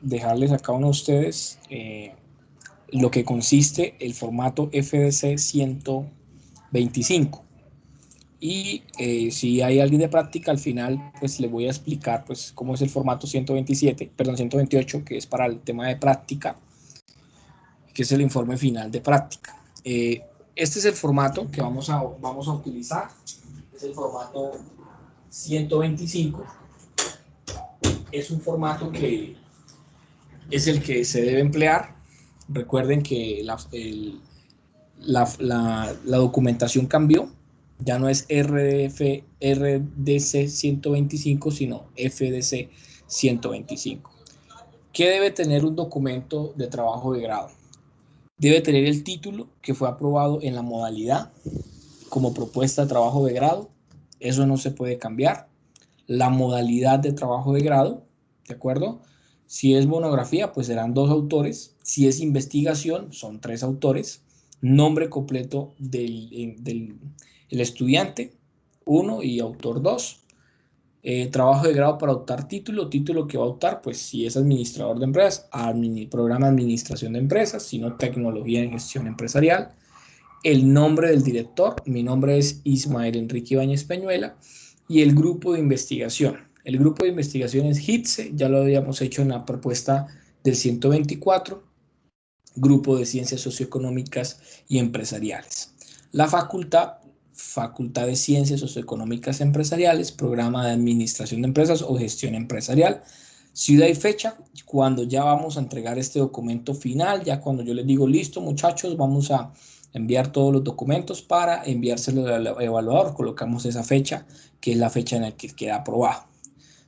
dejarles a cada uno de ustedes lo que consiste el formato FDC 125. Y si hay alguien de práctica, al final pues le voy a explicar pues cómo es el formato 128, que es para el tema de práctica, que es el informe final de práctica. Este es el formato que vamos a utilizar, es el formato 125. Es un formato que es el que se debe emplear. Recuerden que la documentación cambió. Ya no es RDC 125, sino FDC 125. ¿Qué debe tener un documento de trabajo de grado? Debe tener el título que fue aprobado en la modalidad como propuesta de trabajo de grado. Eso no se puede cambiar. La modalidad de trabajo de grado, ¿de acuerdo? Si es monografía, pues serán 2 autores. Si es investigación, son 3 autores. Nombre completo del estudiante, 1, y autor, 2. Trabajo de grado para optar título que va a optar, pues si es administrador de empresas, programa de administración de empresas, si no tecnología en gestión empresarial. El nombre del director, mi nombre es Ismael Enrique Ibáñez Peñuela, y el grupo de investigación. El grupo de investigación es HITSE, ya lo habíamos hecho en la propuesta del 124, Grupo de Ciencias Socioeconómicas y Empresariales. La facultad de Ciencias Socioeconómicas Empresariales, Programa de Administración de Empresas o Gestión Empresarial. Ciudad y fecha, cuando ya vamos a entregar este documento final, ya cuando yo les digo, listo muchachos, vamos a enviar todos los documentos para enviárselo al evaluador, colocamos esa fecha, que es la fecha en la que queda aprobado.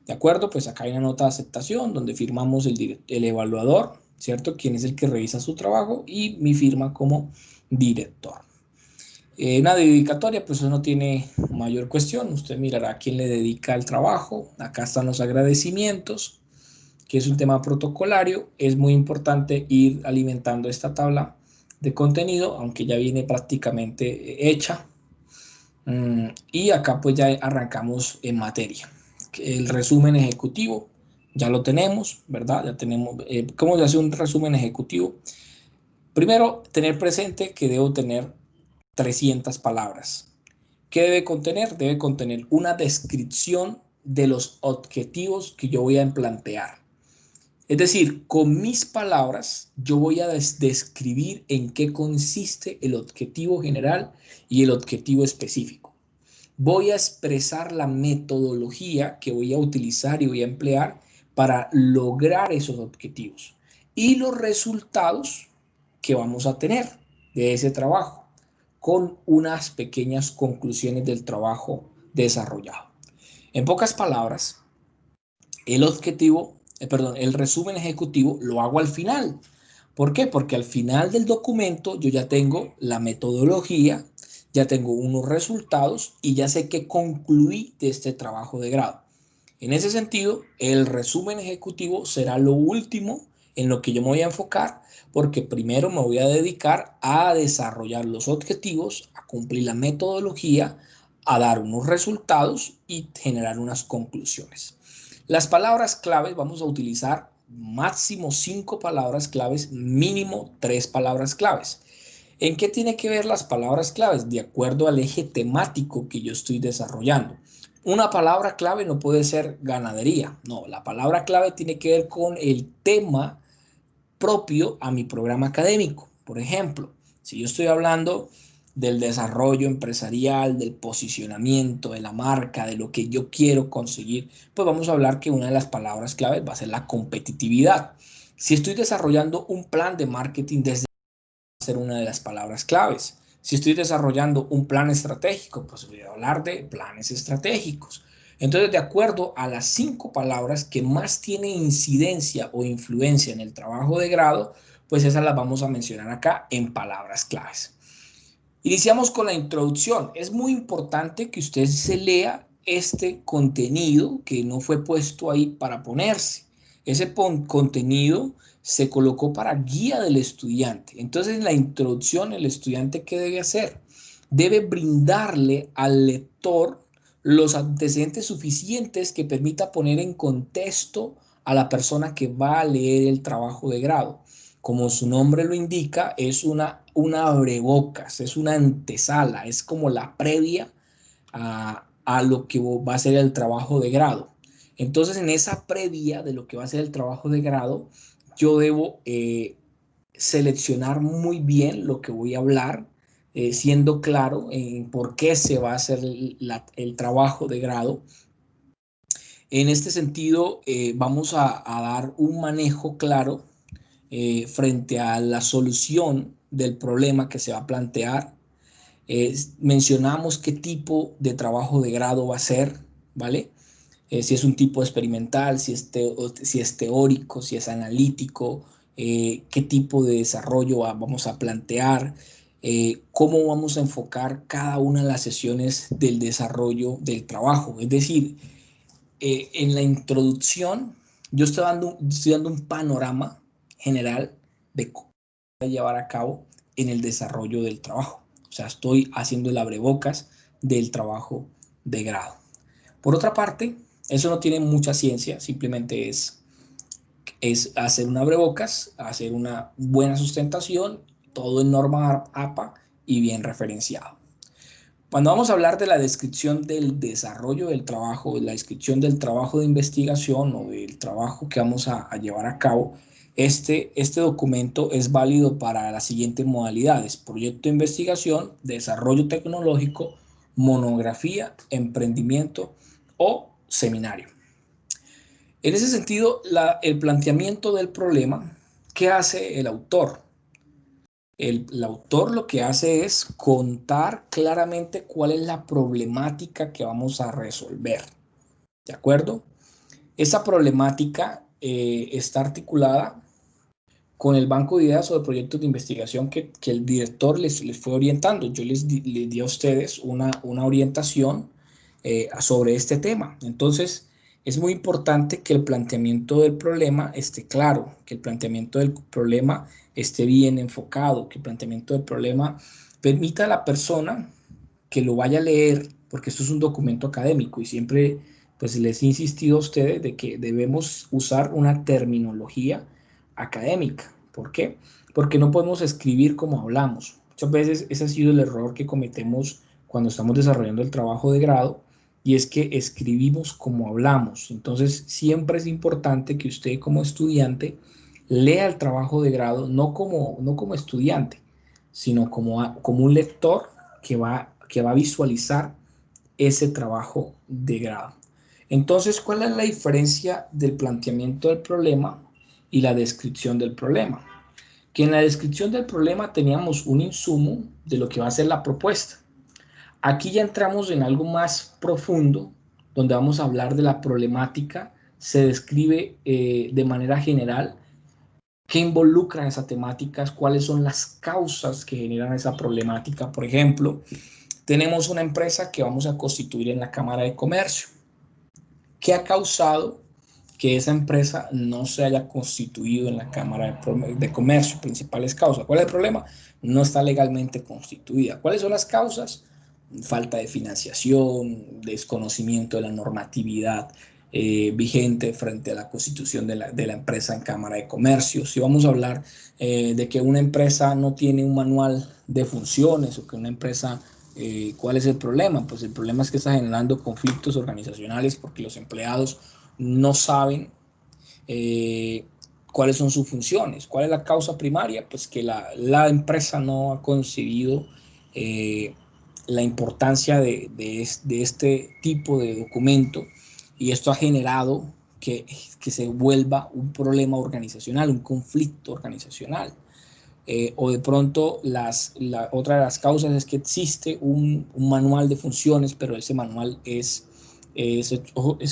¿De acuerdo? Pues acá hay una nota de aceptación donde firmamos el evaluador, ¿cierto? Quien es el que revisa su trabajo, y mi firma como director. Una dedicatoria, pues eso no tiene mayor cuestión. Usted mirará a quién le dedica el trabajo. Acá están los agradecimientos, que es un tema protocolario. Es muy importante ir alimentando esta tabla de contenido, aunque ya viene prácticamente hecha. Y acá pues ya arrancamos en materia. El resumen ejecutivo, ya lo tenemos, ¿verdad? Ya tenemos, ¿cómo se hace un resumen ejecutivo? Primero, tener presente que debo tener 300 palabras. ¿Qué debe contener? Debe contener una descripción de los objetivos que yo voy a plantear. Es decir, con mis palabras yo voy a describir en qué consiste el objetivo general y el objetivo específico. Voy a expresar la metodología que voy a utilizar y voy a emplear para lograr esos objetivos y los resultados que vamos a tener de ese trabajo, con unas pequeñas conclusiones del trabajo desarrollado. En pocas palabras, el resumen ejecutivo lo hago al final. ¿Por qué? Porque al final del documento yo ya tengo la metodología, ya tengo unos resultados y ya sé que concluí de este trabajo de grado. En ese sentido, el resumen ejecutivo será lo último en lo que yo me voy a enfocar, porque primero me voy a dedicar a desarrollar los objetivos, a cumplir la metodología, a dar unos resultados y generar unas conclusiones. Las palabras claves, vamos a utilizar máximo 5 palabras claves, mínimo 3 palabras claves. ¿En qué tiene que ver las palabras claves? De acuerdo al eje temático que yo estoy desarrollando. Una palabra clave no puede ser ganadería, no, la palabra clave tiene que ver con el tema propio a mi programa académico. Por ejemplo, si yo estoy hablando del desarrollo empresarial, del posicionamiento, de la marca, de lo que yo quiero conseguir, pues vamos a hablar que una de las palabras claves va a ser la competitividad. Si estoy desarrollando un plan de marketing, desde ser una de las palabras claves. Si estoy desarrollando un plan estratégico, pues voy a hablar de planes estratégicos. Entonces, de acuerdo a las 5 palabras que más tienen incidencia o influencia en el trabajo de grado, pues esas las vamos a mencionar acá en palabras claves. Iniciamos con la introducción. Es muy importante que usted se lea este contenido que no fue puesto ahí para ponerse. Ese contenido se colocó para guía del estudiante. Entonces, en la introducción, el estudiante, ¿qué debe hacer? Debe brindarle al lector los antecedentes suficientes que permita poner en contexto a la persona que va a leer el trabajo de grado. Como su nombre lo indica, es una abrebocas, es una antesala, es como la previa a lo que va a ser el trabajo de grado. Entonces, en esa previa de lo que va a ser el trabajo de grado, yo debo seleccionar muy bien lo que voy a hablar, siendo claro en por qué se va a hacer el trabajo de grado. En este sentido, vamos a dar un manejo claro frente a la solución del problema que se va a plantear. Mencionamos qué tipo de trabajo de grado va a ser, ¿vale? Si es un tipo experimental, si es teórico, si es analítico, qué tipo de desarrollo vamos a plantear, cómo vamos a enfocar cada una de las sesiones del desarrollo del trabajo. Es decir, en la introducción yo estoy dando un panorama general de cómo voy a llevar a cabo en el desarrollo del trabajo. O sea, estoy haciendo el abrebocas del trabajo de grado. Por otra parte, eso no tiene mucha ciencia, simplemente es hacer un abrebocas, hacer una buena sustentación, todo en norma APA y bien referenciado. Cuando vamos a hablar de la descripción del desarrollo del trabajo, la descripción del trabajo de investigación o del trabajo que vamos a llevar a cabo, este documento es válido para las siguientes modalidades: proyecto de investigación, desarrollo tecnológico, monografía, emprendimiento o seminario. En ese sentido, el planteamiento del problema, ¿qué hace el autor? El autor lo que hace es contar claramente cuál es la problemática que vamos a resolver, ¿de acuerdo? Esa problemática está articulada con el banco de ideas o de proyectos de investigación que el director les fue orientando. Yo les di a ustedes una orientación sobre este tema. Entonces, es muy importante que el planteamiento del problema esté claro, que el planteamiento del problema esté bien enfocado, que el planteamiento del problema permita a la persona que lo vaya a leer, porque esto es un documento académico y siempre pues les he insistido a ustedes de que debemos usar una terminología académica. ¿Por qué? Porque no podemos escribir como hablamos. Muchas veces ese ha sido el error que cometemos cuando estamos desarrollando el trabajo de grado, y es que escribimos como hablamos. Entonces siempre es importante que usted como estudiante lea el trabajo de grado no como estudiante, sino como un lector que va a visualizar ese trabajo de grado. Entonces, ¿cuál es la diferencia del planteamiento del problema y la descripción del problema? Que en la descripción del problema teníamos un insumo de lo que va a ser la propuesta. Aquí ya entramos en algo más profundo, donde vamos a hablar de la problemática. Se describe de manera general qué involucran esas temáticas, cuáles son las causas que generan esa problemática. Por ejemplo, tenemos una empresa que vamos a constituir en la Cámara de Comercio. ¿Qué ha causado que esa empresa no se haya constituido en la Cámara de Comercio? Principales causas. ¿Cuál es el problema? No está legalmente constituida. ¿Cuáles son las causas? Falta de financiación, desconocimiento de la normatividad vigente frente a la constitución de la empresa en Cámara de Comercio. Si vamos a hablar de que una empresa no tiene un manual de funciones o que una empresa ¿cuál es el problema? Pues el problema es que está generando conflictos organizacionales porque los empleados no saben cuáles son sus funciones. ¿Cuál es la causa primaria? Pues que la empresa no ha concebido la importancia de este tipo de documento, y esto ha generado que se vuelva un problema organizacional, un conflicto organizacional. O de pronto otra de las causas es que existe un manual de funciones, pero ese manual es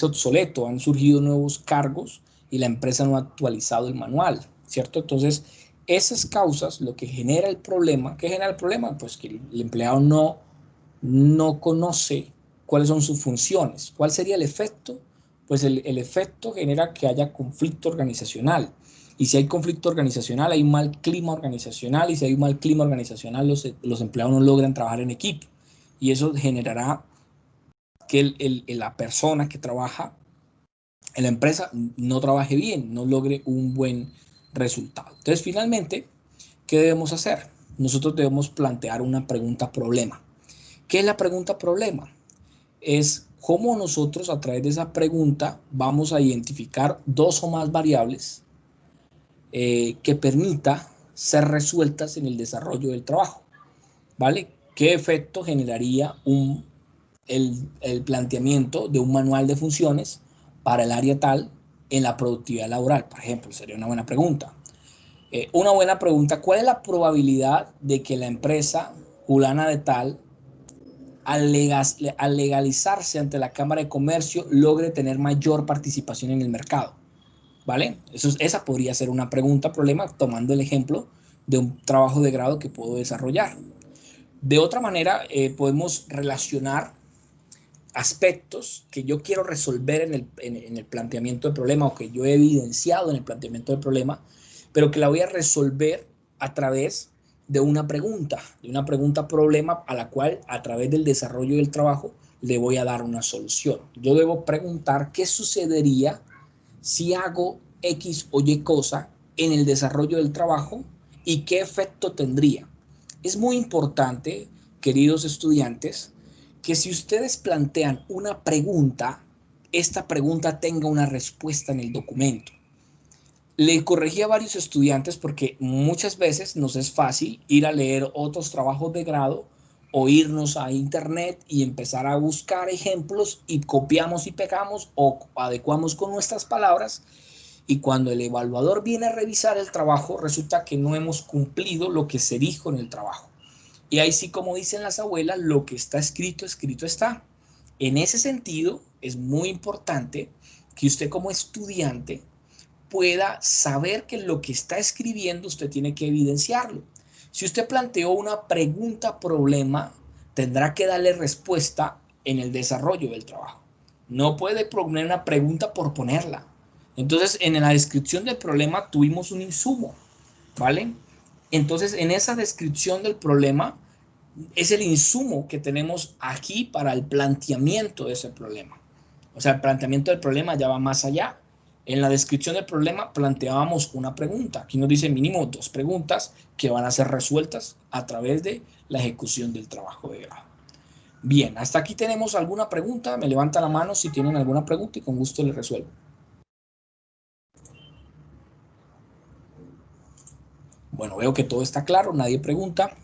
obsoleto, han surgido nuevos cargos y la empresa no ha actualizado el manual, ¿cierto? Entonces, esas causas, lo que genera el problema, ¿qué genera el problema? Pues que el empleado no conoce cuáles son sus funciones. ¿Cuál sería el efecto? Pues el efecto genera que haya conflicto organizacional. Y si hay conflicto organizacional, hay un mal clima organizacional, y si hay un mal clima organizacional, los empleados no logran trabajar en equipo. Y eso generará que la persona que trabaja en la empresa no trabaje bien, no logre un buen resultado. Entonces, finalmente, ¿qué debemos hacer? Nosotros debemos plantear una pregunta problema. ¿Qué es la pregunta problema? Es cómo nosotros a través de esa pregunta vamos a identificar dos o más variables que permita ser resueltas en el desarrollo del trabajo, ¿vale? ¿Qué efecto generaría el planteamiento de un manual de funciones para el área tal en la productividad laboral? Por ejemplo, sería una buena pregunta. Una buena pregunta, ¿cuál es la probabilidad de que la empresa fulana de tal, al legalizarse ante la Cámara de Comercio, logre tener mayor participación en el mercado? ¿Vale? Esa podría ser una pregunta, problema, tomando el ejemplo de un trabajo de grado que puedo desarrollar. De otra manera, podemos relacionar aspectos que yo quiero resolver en el planteamiento del problema o que yo he evidenciado en el planteamiento del problema, pero que la voy a resolver a través de una pregunta problema a la cual a través del desarrollo del trabajo le voy a dar una solución. Yo debo preguntar qué sucedería si hago X o Y cosa en el desarrollo del trabajo y qué efecto tendría. Es muy importante, queridos estudiantes, que si ustedes plantean una pregunta, esta pregunta tenga una respuesta en el documento. Le corregí a varios estudiantes porque muchas veces nos es fácil ir a leer otros trabajos de grado o irnos a internet y empezar a buscar ejemplos y copiamos y pegamos o adecuamos con nuestras palabras, y cuando el evaluador viene a revisar el trabajo resulta que no hemos cumplido lo que se dijo en el trabajo. Y ahí sí, como dicen las abuelas, lo que está escrito, escrito está. En ese sentido, es muy importante que usted como estudiante pueda saber que lo que está escribiendo usted tiene que evidenciarlo. Si usted planteó una pregunta problema, tendrá que darle respuesta en el desarrollo del trabajo. No puede poner una pregunta por ponerla. Entonces, en la descripción del problema tuvimos un insumo, ¿vale? Entonces, en esa descripción del problema es el insumo que tenemos aquí para el planteamiento de ese problema. O sea, el planteamiento del problema ya va más allá. En la descripción del problema planteábamos una pregunta. Aquí nos dice mínimo dos preguntas que van a ser resueltas a través de la ejecución del trabajo de grado. Bien, hasta aquí tenemos alguna pregunta. Me levanta la mano si tienen alguna pregunta y con gusto les resuelvo. Bueno, veo que todo está claro, nadie pregunta.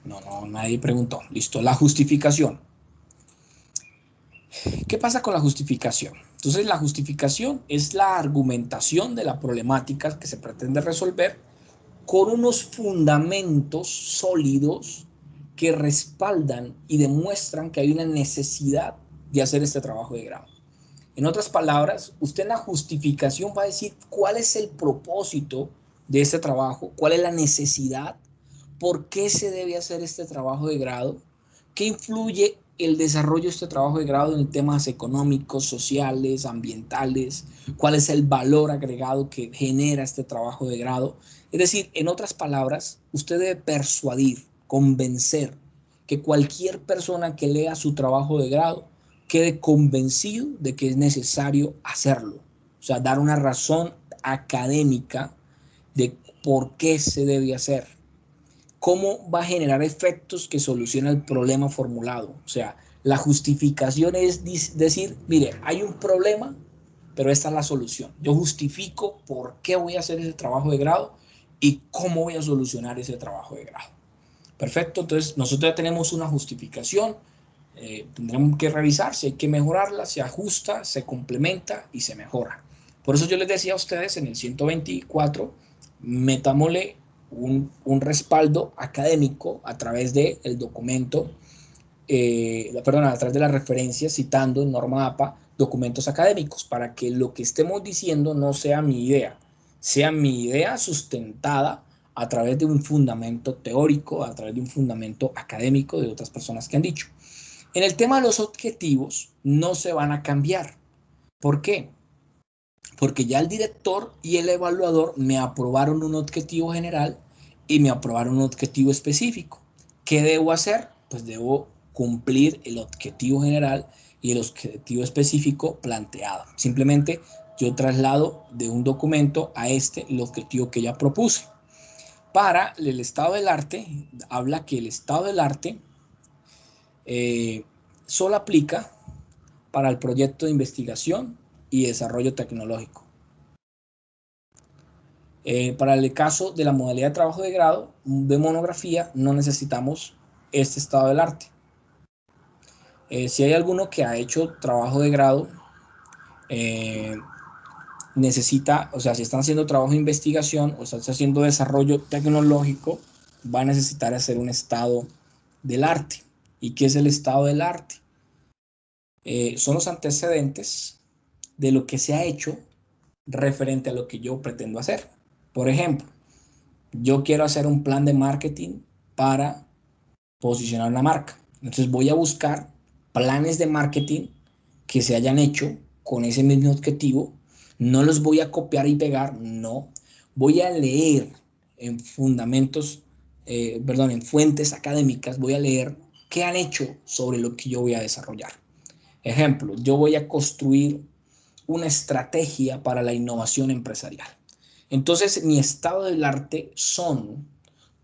No, nadie preguntó. Listo, la justificación. ¿Qué pasa con la justificación? Entonces, la justificación es la argumentación de la problemática que se pretende resolver con unos fundamentos sólidos que respaldan y demuestran que hay una necesidad de hacer este trabajo de grado. En otras palabras, usted en la justificación va a decir cuál es el propósito de este trabajo, cuál es la necesidad, por qué se debe hacer este trabajo de grado, qué influye el desarrollo de este trabajo de grado en temas económicos, sociales, ambientales, cuál es el valor agregado que genera este trabajo de grado. Es decir, en otras palabras, usted debe persuadir, convencer que cualquier persona que lea su trabajo de grado quede convencido de que es necesario hacerlo. O sea, dar una razón académica de por qué se debe hacer. ¿Cómo va a generar efectos que solucionan el problema formulado? O sea, la justificación es decir, mire, hay un problema, pero esta es la solución. Yo justifico por qué voy a hacer ese trabajo de grado y cómo voy a solucionar ese trabajo de grado. Perfecto, entonces nosotros ya tenemos una justificación, tendremos que revisar si hay que mejorarla, se ajusta, se complementa y se mejora. Por eso yo les decía a ustedes en el 124, metámosle un respaldo académico a través del documento, a través de las referencias citando en norma APA documentos académicos para que lo que estemos diciendo no sea mi idea, sea mi idea sustentada a través de un fundamento teórico, a través de un fundamento académico de otras personas que han dicho. En el tema de los objetivos no se van a cambiar. ¿Por qué? Porque ya el director y el evaluador me aprobaron un objetivo general y me aprobaron un objetivo específico. ¿Qué debo hacer? Pues debo cumplir el objetivo general y el objetivo específico planteado. Simplemente yo traslado de un documento a este el objetivo que ya propuse. Para el estado del arte, habla que el estado del arte solo aplica para el proyecto de investigación y desarrollo tecnológico. Para el caso de la modalidad de trabajo de grado de monografía, no necesitamos este estado del arte. Si hay alguno que ha hecho trabajo de grado, necesita, o sea, si están haciendo trabajo de investigación o están haciendo desarrollo tecnológico, va a necesitar hacer un estado del arte. ¿Y qué es el estado del arte? Son los antecedentes de lo que se ha hecho referente a lo que yo pretendo hacer. Por ejemplo, yo quiero hacer un plan de marketing para posicionar una marca. Entonces voy a buscar planes de marketing que se hayan hecho con ese mismo objetivo. No los voy a copiar y pegar, no. Voy a leer en fundamentos, en fuentes académicas, voy a leer qué han hecho sobre lo que yo voy a desarrollar. Ejemplo, yo voy a construir una estrategia para la innovación empresarial. Entonces, mi estado del arte son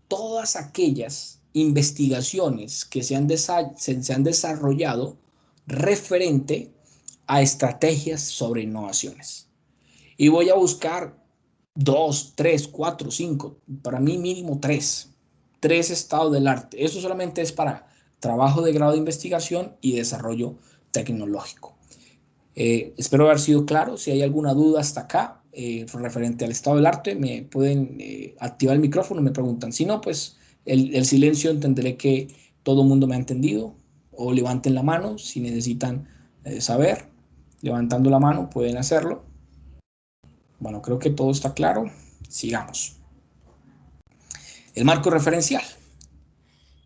todas aquellas investigaciones que se han desarrollado referente a estrategias sobre innovaciones. Y voy a buscar 2, 3, 4, 5, para mí mínimo 3 estados del arte. Eso solamente es para trabajo de grado de investigación y desarrollo tecnológico. Espero haber sido claro. Si hay alguna duda hasta acá referente al estado del arte, me pueden activar el micrófono y me preguntan. Si no, pues el silencio, entenderé que todo el mundo me ha entendido. O levanten la mano si necesitan saber. Levantando la mano pueden hacerlo. Bueno, creo que todo está claro. Sigamos. El marco referencial.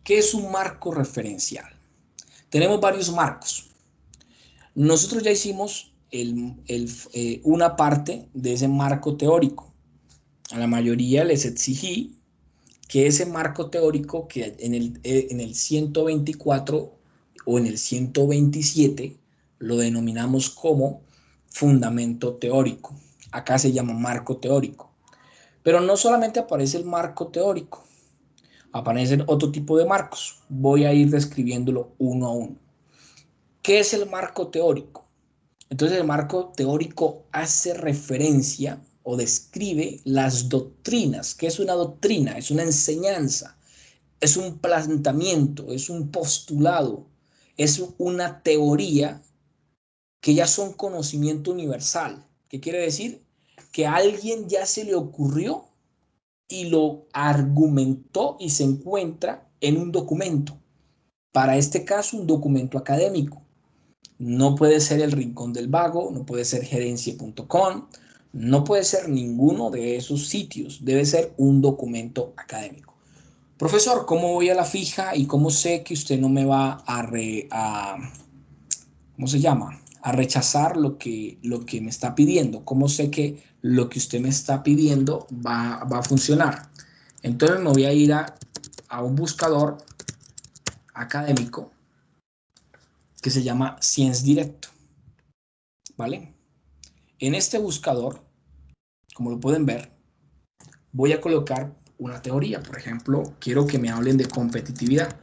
¿Qué es un marco referencial? Tenemos varios marcos. Nosotros ya hicimos una parte de ese marco teórico. A la mayoría les exigí que ese marco teórico que en el 124 o en el 127 lo denominamos como fundamento teórico. Acá se llama marco teórico. Pero no solamente aparece el marco teórico, aparecen otro tipo de marcos. Voy a ir describiéndolo uno a uno. ¿Qué es el marco teórico? Entonces el marco teórico hace referencia o describe las doctrinas. ¿Qué es una doctrina? Es una enseñanza, es un planteamiento, es un postulado, es una teoría que ya son conocimiento universal. ¿Qué quiere decir? Que a alguien ya se le ocurrió y lo argumentó y se encuentra en un documento. Para este caso, un documento académico. No puede ser el Rincón del Vago, no puede ser gerencia.com, no puede ser ninguno de esos sitios. Debe ser un documento académico. Profesor, ¿cómo voy a la fija y cómo sé que usted no me va ¿cómo se llama? A rechazar lo que me está pidiendo? ¿Cómo sé que lo que usted me está pidiendo va a funcionar? Entonces me voy a ir a un buscador académico que se llama ScienceDirect, ¿vale? En este buscador, como lo pueden ver, voy a colocar una teoría. Por ejemplo, quiero que me hablen de competitividad.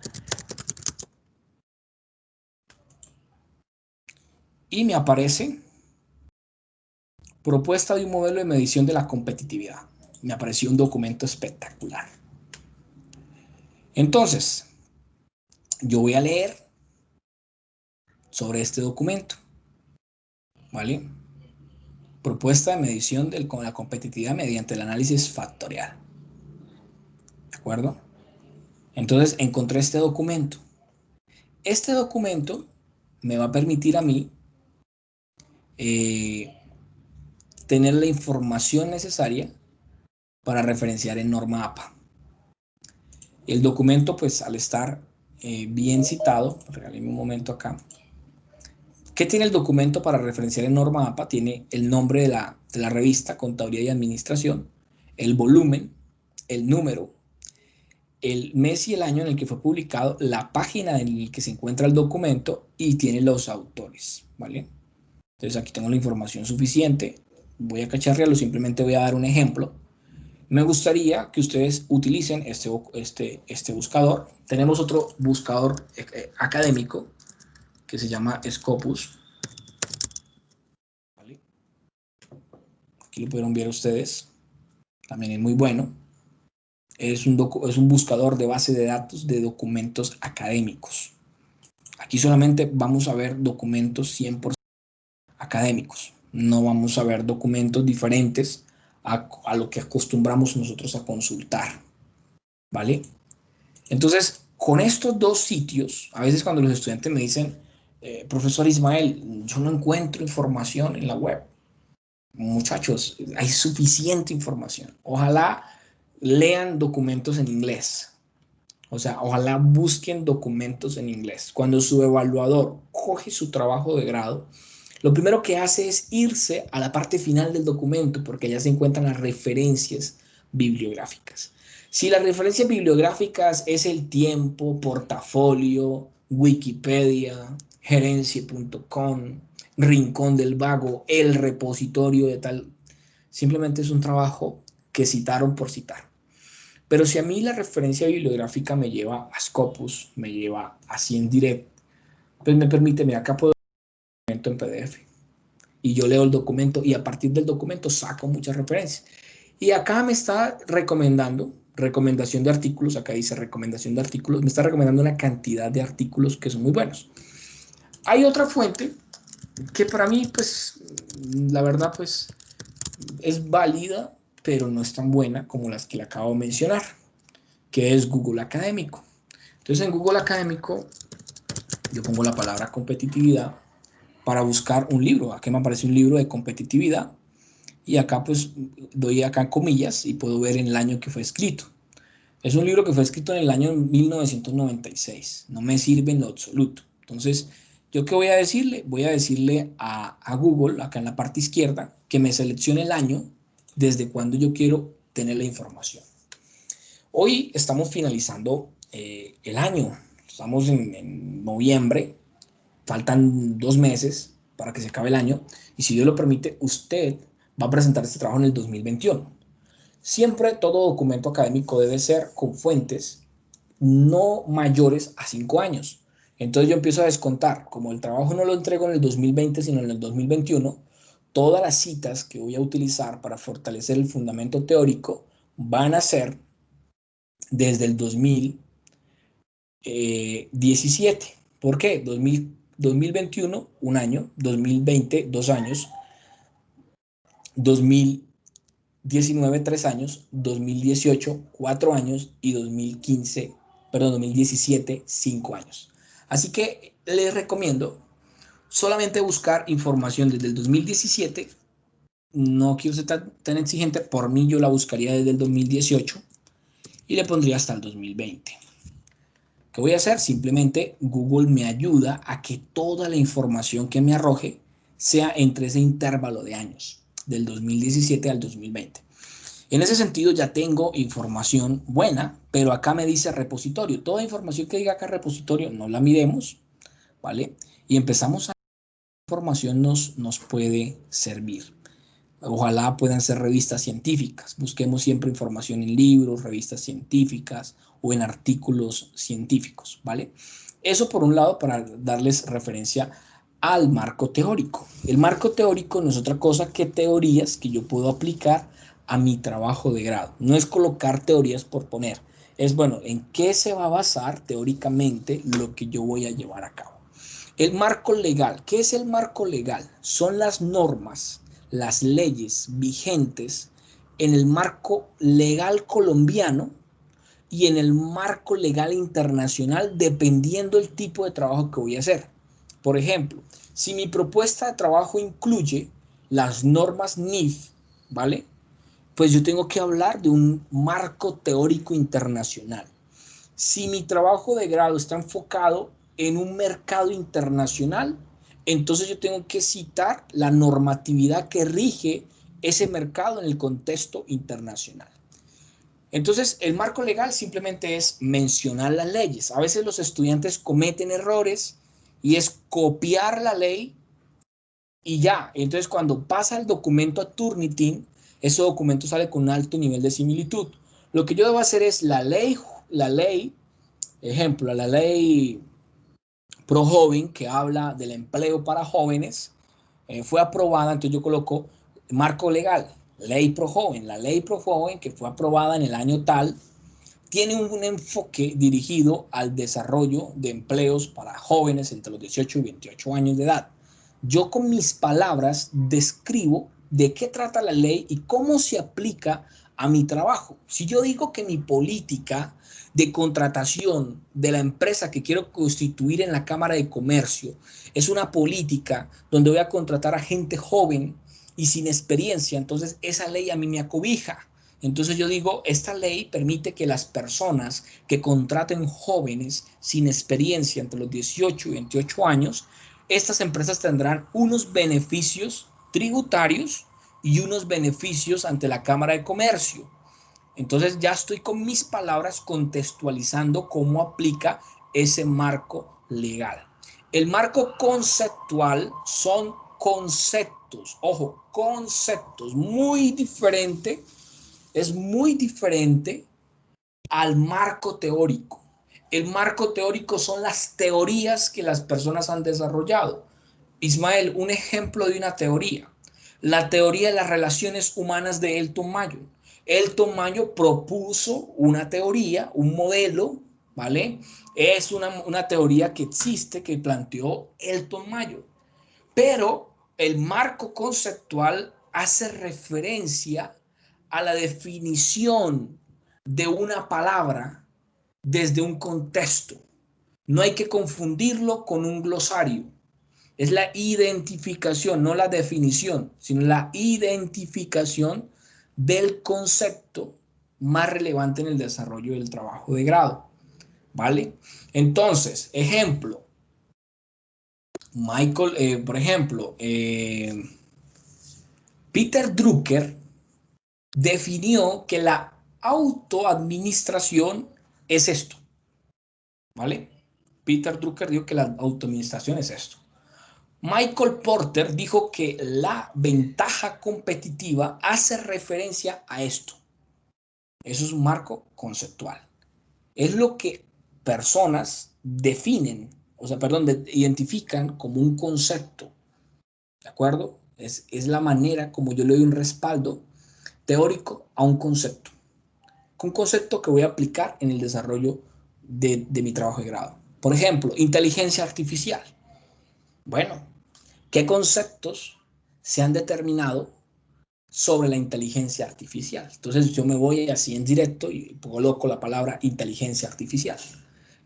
Y me aparece propuesta de un modelo de medición de la competitividad. Me apareció un documento espectacular. Entonces, yo voy a leer sobre este documento, ¿vale? Propuesta de medición de la competitividad mediante el análisis factorial. ¿De acuerdo? Entonces, encontré este documento. Este documento me va a permitir a mí tener la información necesaria para referenciar en norma APA. El documento, pues al estar bien citado, regáleme un momento acá. ¿Qué tiene el documento para referenciar en norma APA? Tiene el nombre de la revista, Contaduría y Administración, el volumen, el número, el mes y el año en el que fue publicado, la página en la que se encuentra el documento y tiene los autores, ¿vale? Entonces aquí tengo la información suficiente. Voy a cacharrearlo, simplemente voy a dar un ejemplo. Me gustaría que ustedes utilicen este buscador. Tenemos otro buscador académico que se llama Scopus, ¿vale? Aquí lo pudieron ver ustedes. También es muy bueno. Es un buscador de base de datos de documentos académicos. Aquí solamente vamos a ver documentos 100% académicos. No vamos a ver documentos diferentes a lo que acostumbramos nosotros a consultar, ¿vale? Entonces, con estos dos sitios, a veces cuando los estudiantes me dicen, profesor Ismael, yo no encuentro información en la web. Muchachos, hay suficiente información. Ojalá lean documentos en inglés. O sea, ojalá busquen documentos en inglés. Cuando su evaluador coge su trabajo de grado, lo primero que hace es irse a la parte final del documento porque allá se encuentran las referencias bibliográficas. Si las referencias bibliográficas es el tiempo, portafolio, Wikipedia, gerencia.com, Rincón del Vago, el repositorio de tal, simplemente es un trabajo que citaron por citar. Pero si a mí la referencia bibliográfica me lleva a Scopus, me lleva a CienDirect, pues me permite, mira, acá puedo ver el documento en PDF. Y yo leo el documento y a partir del documento saco muchas referencias. Y acá me está recomendando, recomendación de artículos, acá dice recomendación de artículos, me está recomendando una cantidad de artículos que son muy buenos. Hay otra fuente que para mí, pues, la verdad, pues, es válida, pero no es tan buena como las que le acabo de mencionar, que es Google Académico. Entonces en Google Académico yo pongo la palabra competitividad para buscar un libro. Aquí me aparece un libro de competitividad y acá pues doy acá comillas y puedo ver en el año que fue escrito. Es un libro que fue escrito en el año 1996. No me sirve en lo absoluto. Entonces, ¿yo qué voy a decirle? Voy a decirle a Google, acá en la parte izquierda, que me seleccione el año desde cuando yo quiero tener la información. Hoy estamos finalizando el año, estamos en noviembre, faltan 2 meses para que se acabe el año y si Dios lo permite, usted va a presentar este trabajo en el 2021. Siempre todo documento académico debe ser con fuentes no mayores a 5 años. Entonces yo empiezo a descontar, como el trabajo no lo entrego en el 2020, sino en el 2021, todas las citas que voy a utilizar para fortalecer el fundamento teórico van a ser desde el 2017. ¿Por qué? 2021, un año, 2020, 2 años, 2019, 3 años, 2018, 4 años y 2017, 5 años. Así que les recomiendo solamente buscar información desde el 2017. No quiero ser tan exigente, por mí yo la buscaría desde el 2018 y le pondría hasta el 2020. ¿Qué voy a hacer? Simplemente Google me ayuda a que toda la información que me arroje sea entre ese intervalo de años, del 2017 al 2020. En ese sentido ya tengo información buena, pero acá me dice repositorio. Toda información que diga acá repositorio no la miremos, ¿vale? Y empezamos a información nos puede servir. Ojalá puedan ser revistas científicas. Busquemos siempre información en libros, revistas científicas o en artículos científicos, ¿vale? Eso por un lado para darles referencia al marco teórico. El marco teórico no es otra cosa que teorías que yo puedo aplicar a mi trabajo de grado. No es colocar teorías por poner. Es, bueno, ¿en qué se va a basar teóricamente lo que yo voy a llevar a cabo? El marco legal. ¿Qué es el marco legal? Son las normas, las leyes vigentes en el marco legal colombiano y en el marco legal internacional, dependiendo del tipo de trabajo que voy a hacer. Por ejemplo, si mi propuesta de trabajo incluye las normas NIF, ¿vale? Pues yo tengo que hablar de un marco teórico internacional. Si mi trabajo de grado está enfocado en un mercado internacional, entonces yo tengo que citar la normatividad que rige ese mercado en el contexto internacional. Entonces, el marco legal simplemente es mencionar las leyes. A veces los estudiantes cometen errores y es copiar la ley y ya. Entonces, cuando pasa el documento a Turnitin, ese documento sale con un alto nivel de similitud. Lo que yo debo hacer es ejemplo, la ley Pro Joven, que habla del empleo para jóvenes, fue aprobada, entonces yo coloco marco legal, ley Pro Joven. La ley Pro Joven, que fue aprobada en el año tal, tiene un enfoque dirigido al desarrollo de empleos para jóvenes entre los 18 y 28 años de edad. Yo con mis palabras describo de qué trata la ley y cómo se aplica a mi trabajo. Si yo digo que mi política de contratación de la empresa que quiero constituir en la Cámara de Comercio es una política donde voy a contratar a gente joven y sin experiencia, entonces esa ley a mí me acobija. Entonces yo digo, esta ley permite que las personas que contraten jóvenes sin experiencia entre los 18 y 28 años, estas empresas tendrán unos beneficios tributarios y unos beneficios ante la Cámara de Comercio. Entonces ya estoy con mis palabras contextualizando cómo aplica ese marco legal. El marco conceptual son conceptos, ojo, conceptos muy diferentes, es muy diferente al marco teórico. El marco teórico son las teorías que las personas han desarrollado. Ismael, un ejemplo de una teoría. La teoría de las relaciones humanas de Elton Mayo. Elton Mayo propuso una teoría, un modelo, ¿vale? Es una teoría que existe, que planteó Elton Mayo. Pero el marco conceptual hace referencia a la definición de una palabra desde un contexto. No hay que confundirlo con un glosario. Es la identificación, no la definición, sino la identificación del concepto más relevante en el desarrollo del trabajo de grado. ¿Vale? Entonces, ejemplo, por ejemplo, Peter Drucker definió que la autoadministración es esto, ¿vale? Peter Drucker dijo que la autoadministración es esto. Michael Porter dijo que la ventaja competitiva hace referencia a esto. Eso es un marco conceptual. Es lo que personas definen, o sea, perdón, identifican como un concepto. ¿De acuerdo? Es la manera como yo le doy un respaldo teórico a un concepto. Un concepto que voy a aplicar en el desarrollo de mi trabajo de grado. Por ejemplo, inteligencia artificial. Bueno, ¿qué conceptos se han determinado sobre la inteligencia artificial? Entonces yo me voy así en directo y coloco la palabra inteligencia artificial.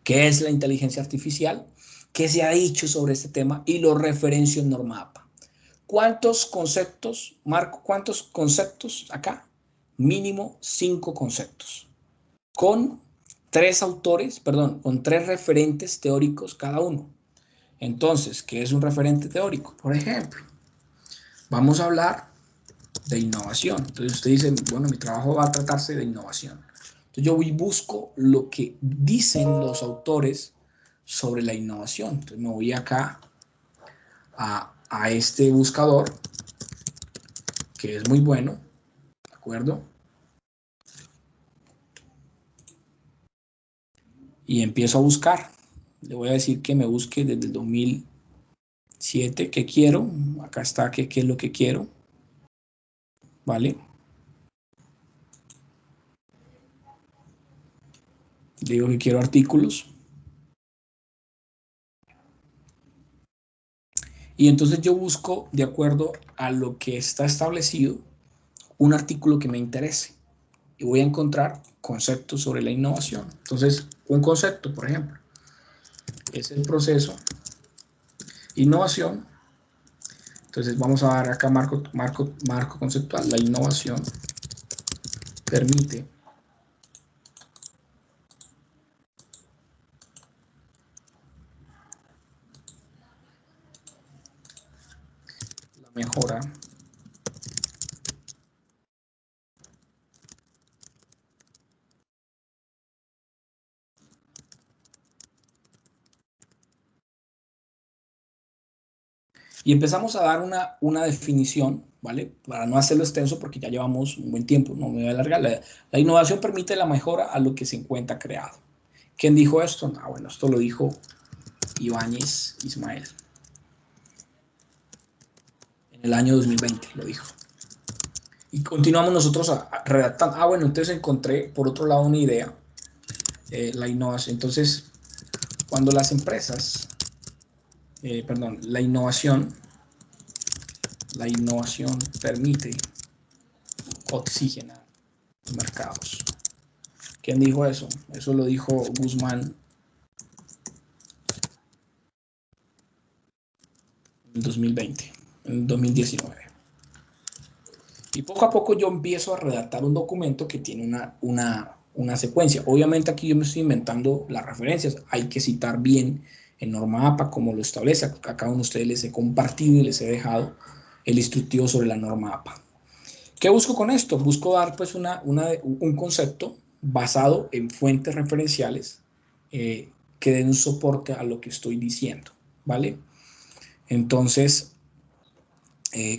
¿Qué es la inteligencia artificial? ¿Qué se ha dicho sobre este tema? Y lo referencio en NORMAPA. ¿Cuántos conceptos, Marco? ¿Cuántos conceptos acá? Mínimo 5 conceptos. Con 3 autores, perdón, con 3 referentes teóricos cada uno. Entonces, ¿qué es un referente teórico? Por ejemplo, vamos a hablar de innovación. Entonces usted dice, bueno, mi trabajo va a tratarse de innovación. Entonces yo voy y busco lo que dicen los autores sobre la innovación. Entonces me voy acá a este buscador, que es muy bueno, ¿de acuerdo? Y empiezo a buscar. Le voy a decir que me busque desde el 2007, ¿qué quiero? Acá está, ¿qué es lo que quiero? ¿Vale? Digo que quiero artículos. Y entonces yo busco, de acuerdo a lo que está establecido, un artículo que me interese. Y voy a encontrar conceptos sobre la innovación. Entonces, un concepto, por ejemplo, es el proceso innovación. Entonces vamos a dar acá marco conceptual. La innovación permite la mejora Y empezamos a dar una definición, ¿vale? Para no hacerlo extenso porque ya llevamos un buen tiempo, no me voy a alargar. La innovación permite la mejora a lo que se encuentra creado. ¿Quién dijo esto? Ah, bueno, esto lo dijo Ibáñez Ismael. En el año 2020 lo dijo. Y continuamos nosotros redactando. Ah, bueno, entonces encontré por otro lado una idea. La innovación. Entonces, cuando las empresas, la innovación permite oxigenar los mercados. ¿Quién dijo eso? Eso lo dijo Guzmán en el 2020, en el 2019. Y poco a poco yo empiezo a redactar un documento que tiene una secuencia. Obviamente aquí yo me estoy inventando las referencias. Hay que citar bien el norma APA como lo establece. A cada uno de ustedes les he compartido y les he dejado el instructivo sobre la norma APA. ¿Qué busco con esto? Busco dar pues un concepto basado en fuentes referenciales que den un soporte a lo que estoy diciendo, ¿vale? Entonces,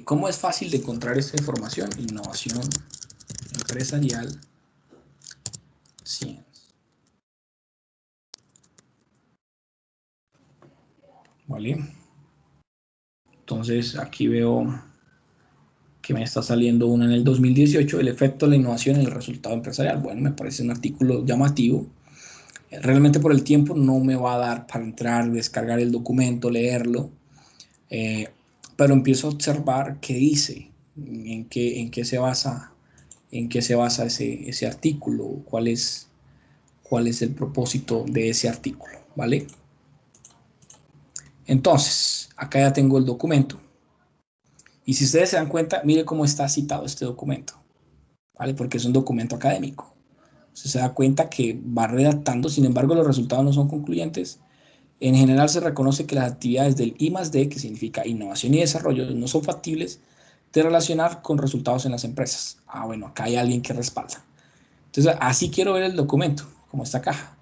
¿cómo es fácil de encontrar esta información? Innovación empresarial, ciencia. ¿Vale? Entonces, aquí veo que me está saliendo una en el 2018, el efecto de la innovación en el resultado empresarial. Bueno, me parece un artículo llamativo. Realmente por el tiempo no me va a dar para entrar, descargar el documento, leerlo, pero empiezo a observar qué dice, en qué se basa, ese artículo, cuál es el propósito de ese artículo, ¿vale? Entonces, acá ya tengo el documento. Y si ustedes se dan cuenta, mire cómo está citado este documento, ¿vale? Porque es un documento académico. Usted se da cuenta que va redactando, sin embargo, los resultados no son concluyentes. En general se reconoce que las actividades del I+D, que significa innovación y desarrollo, no son factibles de relacionar con resultados en las empresas. Ah, bueno, acá hay alguien que respalda. Entonces, así quiero ver el documento, como esta caja,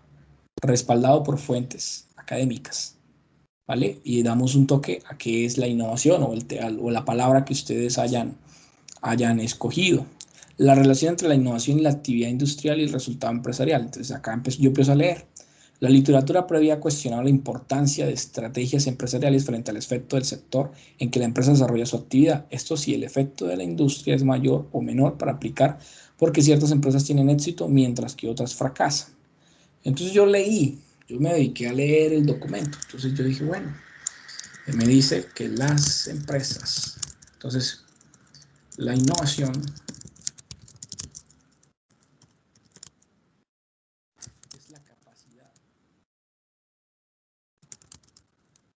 respaldado por fuentes académicas, ¿vale? Y damos un toque a qué es la innovación o la palabra que ustedes hayan escogido. La relación entre la innovación y la actividad industrial y el resultado empresarial. Entonces acá yo empiezo a leer. La literatura previa ha cuestionado la importancia de estrategias empresariales frente al efecto del sector en que la empresa desarrolla su actividad. Esto sí, el efecto de la industria es mayor o menor para aplicar porque ciertas empresas tienen éxito mientras que otras fracasan. Entonces yo me dediqué a leer el documento. Entonces yo dije, bueno, me dice que las empresas, entonces la innovación es la capacidad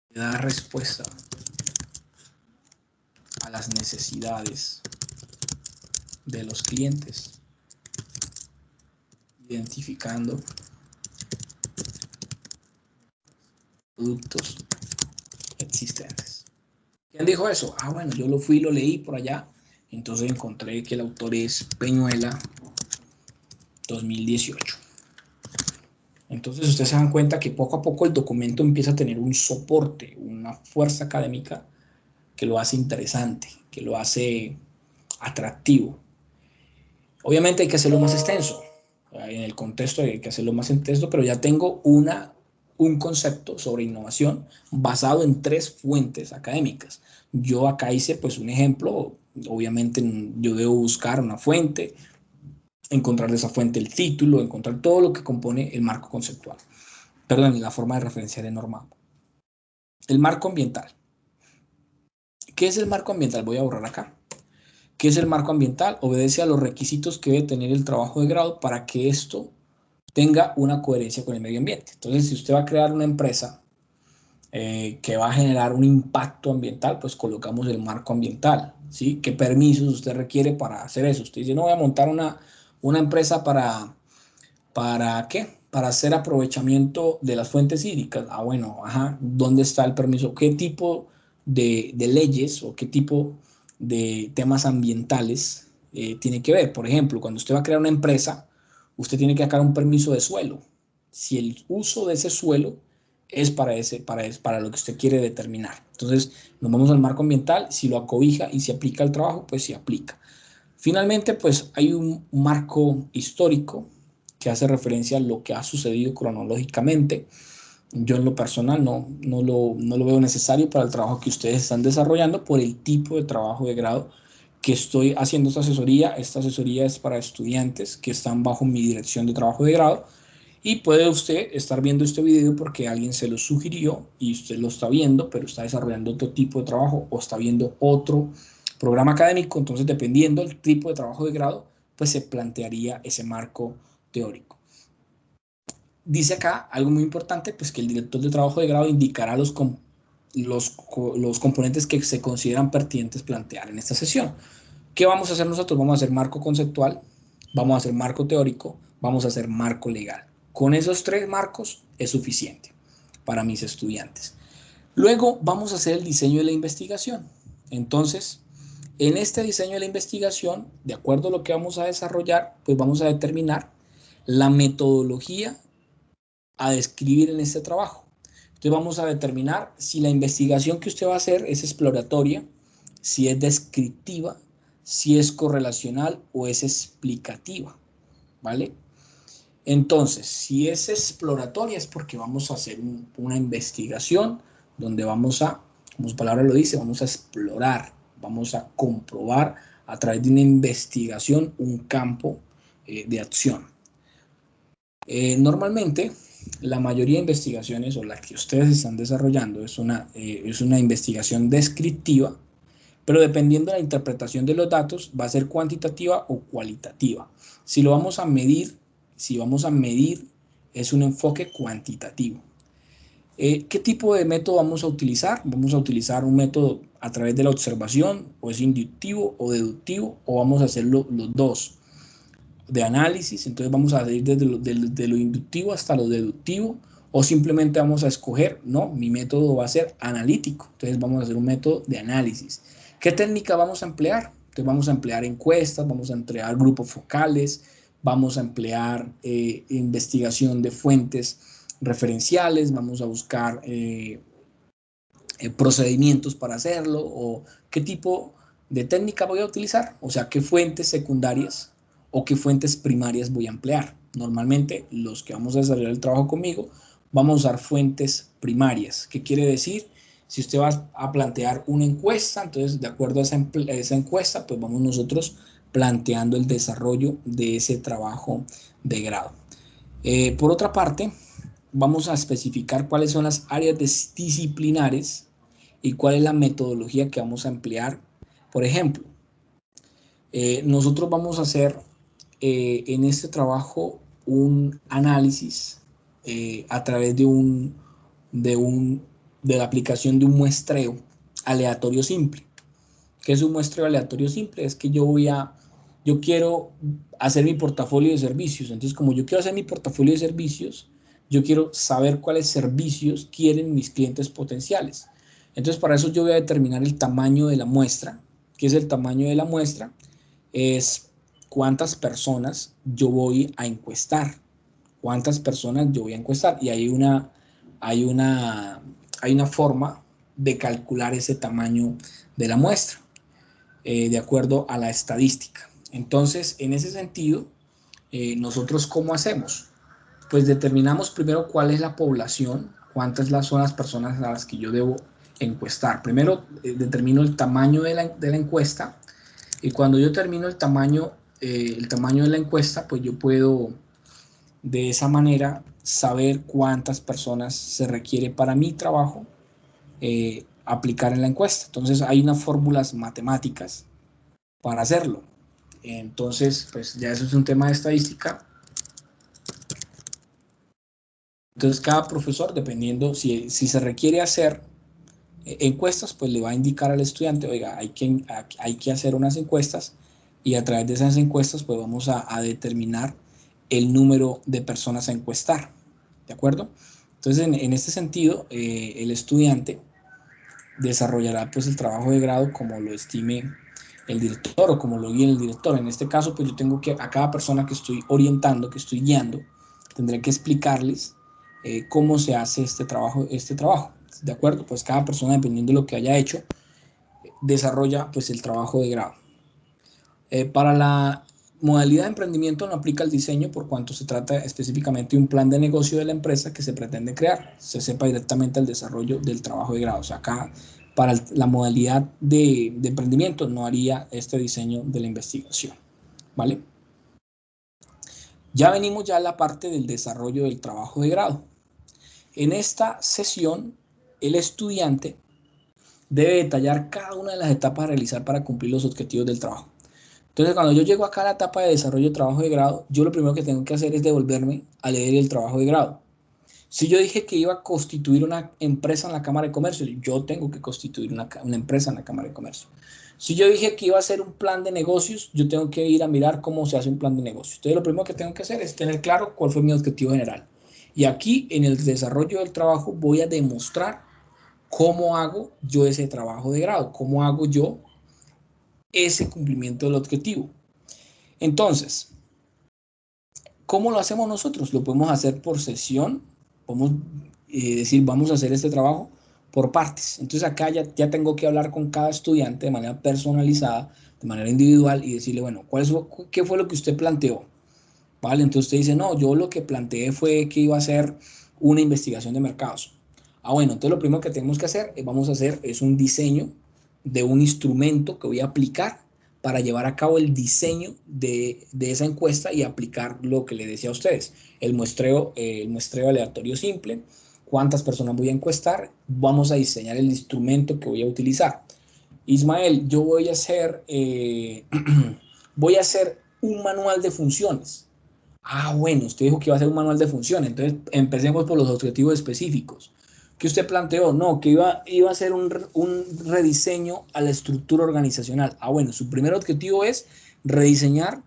de dar respuesta a las necesidades de los clientes, identificando productos existentes. ¿Quién dijo eso? Ah, bueno, yo lo fui y lo leí por allá. Entonces encontré que el autor es Peñuela, 2018. Entonces ustedes se dan cuenta que poco a poco el documento empieza a tener un soporte, una fuerza académica que lo hace interesante, que lo hace atractivo. Obviamente hay que hacerlo más extenso, en el contexto hay que hacerlo más extenso, pero ya tengo un concepto sobre innovación basado en 3 fuentes académicas. Yo acá hice pues un ejemplo, obviamente yo debo buscar una fuente, encontrar de esa fuente el título, encontrar todo lo que compone el marco conceptual, perdón, la forma de referenciar en norma. El marco ambiental. ¿Qué es el marco ambiental? Voy a borrar acá. ¿Qué es el marco ambiental? Obedece a los requisitos que debe tener el trabajo de grado para que esto tenga una coherencia con el medio ambiente. Entonces, si usted va a crear una empresa que va a generar un impacto ambiental, pues colocamos el marco ambiental, ¿sí? ¿Qué permisos usted requiere para hacer eso? Usted dice, no voy a montar una empresa ¿para qué? Para hacer aprovechamiento de las fuentes hídricas. Ah, bueno, ajá, ¿dónde está el permiso? ¿Qué tipo de leyes o qué tipo de temas ambientales tiene que ver? Por ejemplo, cuando usted va a crear una empresa, usted tiene que sacar un permiso de suelo. Si el uso de ese suelo es para lo que usted quiere determinar. Entonces, nos vamos al marco ambiental, si lo acobija y se aplica al trabajo, pues se aplica. Finalmente, pues hay un marco histórico que hace referencia a lo que ha sucedido cronológicamente. Yo en lo personal no lo veo necesario para el trabajo que ustedes están desarrollando por el tipo de trabajo de grado que estoy haciendo esta asesoría. Esta asesoría es para estudiantes que están bajo mi dirección de trabajo de grado. Y puede usted estar viendo este video porque alguien se lo sugirió y usted lo está viendo, pero está desarrollando otro tipo de trabajo o está viendo otro programa académico. Entonces, dependiendo del tipo de trabajo de grado, pues se plantearía ese marco teórico. Dice acá algo muy importante, pues que el director de trabajo de grado indicará los componentes que se consideran pertinentes plantear en esta sesión. ¿Qué vamos a hacer nosotros? Vamos a hacer marco conceptual, vamos a hacer marco teórico, vamos a hacer marco legal. Con esos 3 marcos es suficiente para mis estudiantes. Luego vamos a hacer el diseño de la investigación. Entonces, en este diseño de la investigación, de acuerdo a lo que vamos a desarrollar, pues vamos a determinar la metodología a describir en este trabajo. Entonces vamos a determinar si la investigación que usted va a hacer es exploratoria, si es descriptiva, si es correlacional o es explicativa, ¿vale? Entonces, si es exploratoria es porque vamos a hacer una investigación donde vamos a, como su palabra lo dice, vamos a explorar, vamos a comprobar a través de una investigación un campo de acción. Normalmente, la mayoría de investigaciones o la que ustedes están desarrollando es una investigación descriptiva, pero dependiendo de la interpretación de los datos va a ser cuantitativa o cualitativa. Si lo vamos a medir, es un enfoque cuantitativo. ¿Qué tipo de método vamos a utilizar? Vamos a utilizar un método a través de la observación, o es inductivo o deductivo, o vamos a hacerlo los dos, de análisis. Entonces vamos a ir desde lo inductivo hasta lo deductivo, o simplemente vamos a escoger, no, mi método va a ser analítico, entonces vamos a hacer un método de análisis. ¿Qué técnica vamos a emplear? Entonces vamos a emplear encuestas, vamos a emplear grupos focales, vamos a emplear investigación de fuentes referenciales, vamos a buscar procedimientos para hacerlo, o qué tipo de técnica voy a utilizar, o sea, qué fuentes secundarias o qué fuentes primarias voy a emplear. Normalmente los que vamos a desarrollar el trabajo conmigo vamos a usar fuentes primarias. ¿Qué quiere decir? Si usted va a plantear una encuesta, entonces de acuerdo a esa encuesta, pues vamos nosotros planteando el desarrollo de ese trabajo de grado. Por otra parte, vamos a especificar cuáles son las áreas disciplinares y cuál es la metodología que vamos a emplear. Por ejemplo, nosotros vamos a hacer en este trabajo un análisis a través de la aplicación de un muestreo aleatorio simple. ¿Qué es un muestreo aleatorio simple? Es que yo quiero hacer mi portafolio de servicios. Entonces, como yo quiero hacer mi portafolio de servicios, yo quiero saber cuáles servicios quieren mis clientes potenciales. Entonces, para eso yo voy a determinar el tamaño de la muestra. ¿Qué es el tamaño de la muestra? Es cuántas personas yo voy a encuestar. Cuántas personas yo voy a encuestar. Y hay una forma de calcular ese tamaño de la muestra, de acuerdo a la estadística. Entonces, en ese sentido, nosotros ¿cómo hacemos? Pues determinamos primero cuál es la población, cuántas son las personas a las que yo debo encuestar. Primero determino el tamaño de la encuesta, y cuando yo termino el tamaño de la encuesta, pues yo puedo de esa manera saber cuántas personas se requiere para mi trabajo aplicar en la encuesta. Entonces hay unas fórmulas matemáticas para hacerlo. Entonces, pues ya eso es un tema de estadística. Entonces, cada profesor, dependiendo si se requiere hacer encuestas, pues le va a indicar al estudiante, oiga, hay que hacer unas encuestas, y a través de esas encuestas, pues vamos a determinar el número de personas a encuestar. ¿De acuerdo? Entonces, en este sentido, el estudiante desarrollará pues el trabajo de grado como lo estime el director o como lo guíe el director. En este caso, pues yo tengo que, a cada persona que estoy orientando, que estoy guiando, tendré que explicarles cómo se hace este trabajo, ¿de acuerdo? Pues cada persona, dependiendo de lo que haya hecho, desarrolla pues el trabajo de grado. Para la modalidad de emprendimiento no aplica el diseño por cuanto se trata específicamente de un plan de negocio de la empresa que se pretende crear. Se sepa directamente el desarrollo del trabajo de grado. O sea, acá para la modalidad de emprendimiento no haría este diseño de la investigación, ¿vale? Ya venimos ya a la parte del desarrollo del trabajo de grado. En esta sesión, el estudiante debe detallar cada una de las etapas a realizar para cumplir los objetivos del trabajo. Entonces, cuando yo llego acá a la etapa de desarrollo de trabajo de grado, yo lo primero que tengo que hacer es devolverme a leer el trabajo de grado. Si yo dije que iba a constituir una empresa en la Cámara de Comercio, yo tengo que constituir una empresa en la Cámara de Comercio. Si yo dije que iba a hacer un plan de negocios, yo tengo que ir a mirar cómo se hace un plan de negocios. Entonces, lo primero que tengo que hacer es tener claro cuál fue mi objetivo general. Y aquí, en el desarrollo del trabajo, voy a demostrar cómo hago yo ese trabajo de grado, cómo hago yo ese cumplimiento del objetivo. Entonces, ¿cómo lo hacemos nosotros? Lo podemos hacer por sesión, podemos decir, vamos a hacer este trabajo por partes. Entonces acá ya tengo que hablar con cada estudiante de manera personalizada, de manera individual y decirle, bueno, ¿qué fue lo que usted planteó? ¿Vale? Entonces usted dice, no, yo lo que planteé fue que iba a hacer una investigación de mercados. Ah, bueno, entonces lo primero que tenemos que hacer, vamos a hacer es un diseño de un instrumento que voy a aplicar para llevar a cabo el diseño de esa encuesta y aplicar lo que le decía a ustedes, el muestreo aleatorio simple, cuántas personas voy a encuestar, vamos a diseñar el instrumento que voy a utilizar. Ismael, yo voy a hacer un manual de funciones. Ah, bueno, usted dijo que iba a hacer un manual de funciones, entonces empecemos por los objetivos específicos. ¿Qué usted planteó? No, que iba a hacer un rediseño a la estructura organizacional. Ah, bueno, su primer objetivo es rediseñar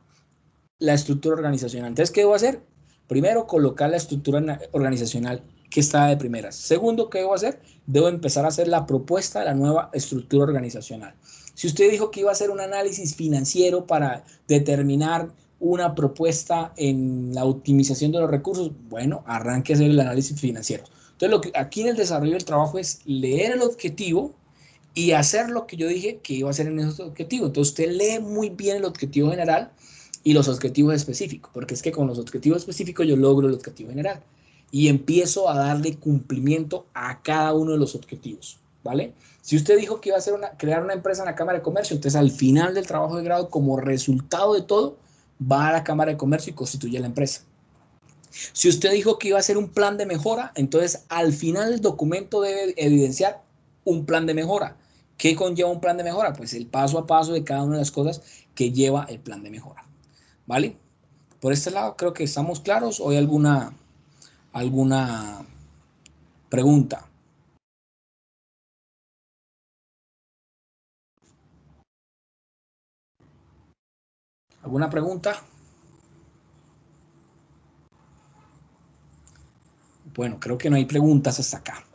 la estructura organizacional. Entonces, ¿qué debo hacer? Primero, colocar la estructura organizacional que está de primeras. Segundo, ¿qué debo hacer? Debo empezar a hacer la propuesta de la nueva estructura organizacional. Si usted dijo que iba a hacer un análisis financiero para determinar una propuesta en la optimización de los recursos, bueno, arranque a hacer el análisis financiero. Entonces, aquí en el desarrollo del trabajo es leer el objetivo y hacer lo que yo dije que iba a hacer en ese objetivo. Entonces, usted lee muy bien el objetivo general y los objetivos específicos, porque es que con los objetivos específicos yo logro el objetivo general y empiezo a darle cumplimiento a cada uno de los objetivos, ¿vale? Si usted dijo que iba a crear una empresa en la Cámara de Comercio, entonces al final del trabajo de grado, como resultado de todo, va a la Cámara de Comercio y constituye la empresa. Si usted dijo que iba a hacer un plan de mejora, entonces al final el documento debe evidenciar un plan de mejora. ¿Qué conlleva un plan de mejora? Pues el paso a paso de cada una de las cosas que lleva el plan de mejora, ¿vale? Por este lado creo que estamos claros. ¿O hay alguna pregunta? ¿Alguna pregunta? Bueno, creo que no hay preguntas hasta acá.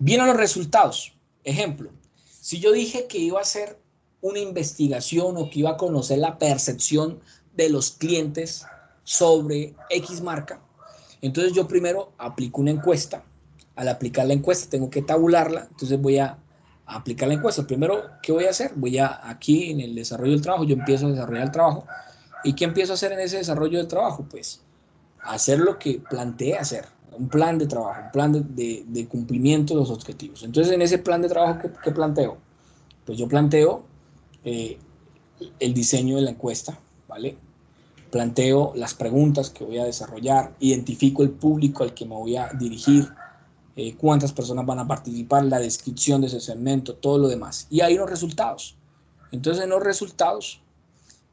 Vienen los resultados. Ejemplo, si yo dije que iba a hacer una investigación o que iba a conocer la percepción de los clientes sobre X marca, entonces yo primero aplico una encuesta. Al aplicar la encuesta tengo que tabularla, entonces voy a aplicar la encuesta. Primero, ¿qué voy a hacer? Aquí en el desarrollo del trabajo, yo empiezo a desarrollar el trabajo. ¿Y qué empiezo a hacer en ese desarrollo del trabajo? Pues hacer lo que planteé hacer, un plan de trabajo, un plan de cumplimiento de los objetivos. Entonces, en ese plan de trabajo, ¿qué planteo? Pues yo planteo eh, el diseño de la encuesta, ¿vale? Planteo las preguntas que voy a desarrollar, identifico el público al que me voy a dirigir, cuántas personas van a participar, la descripción de ese segmento, todo lo demás. Y hay unos resultados. Entonces, en los resultados,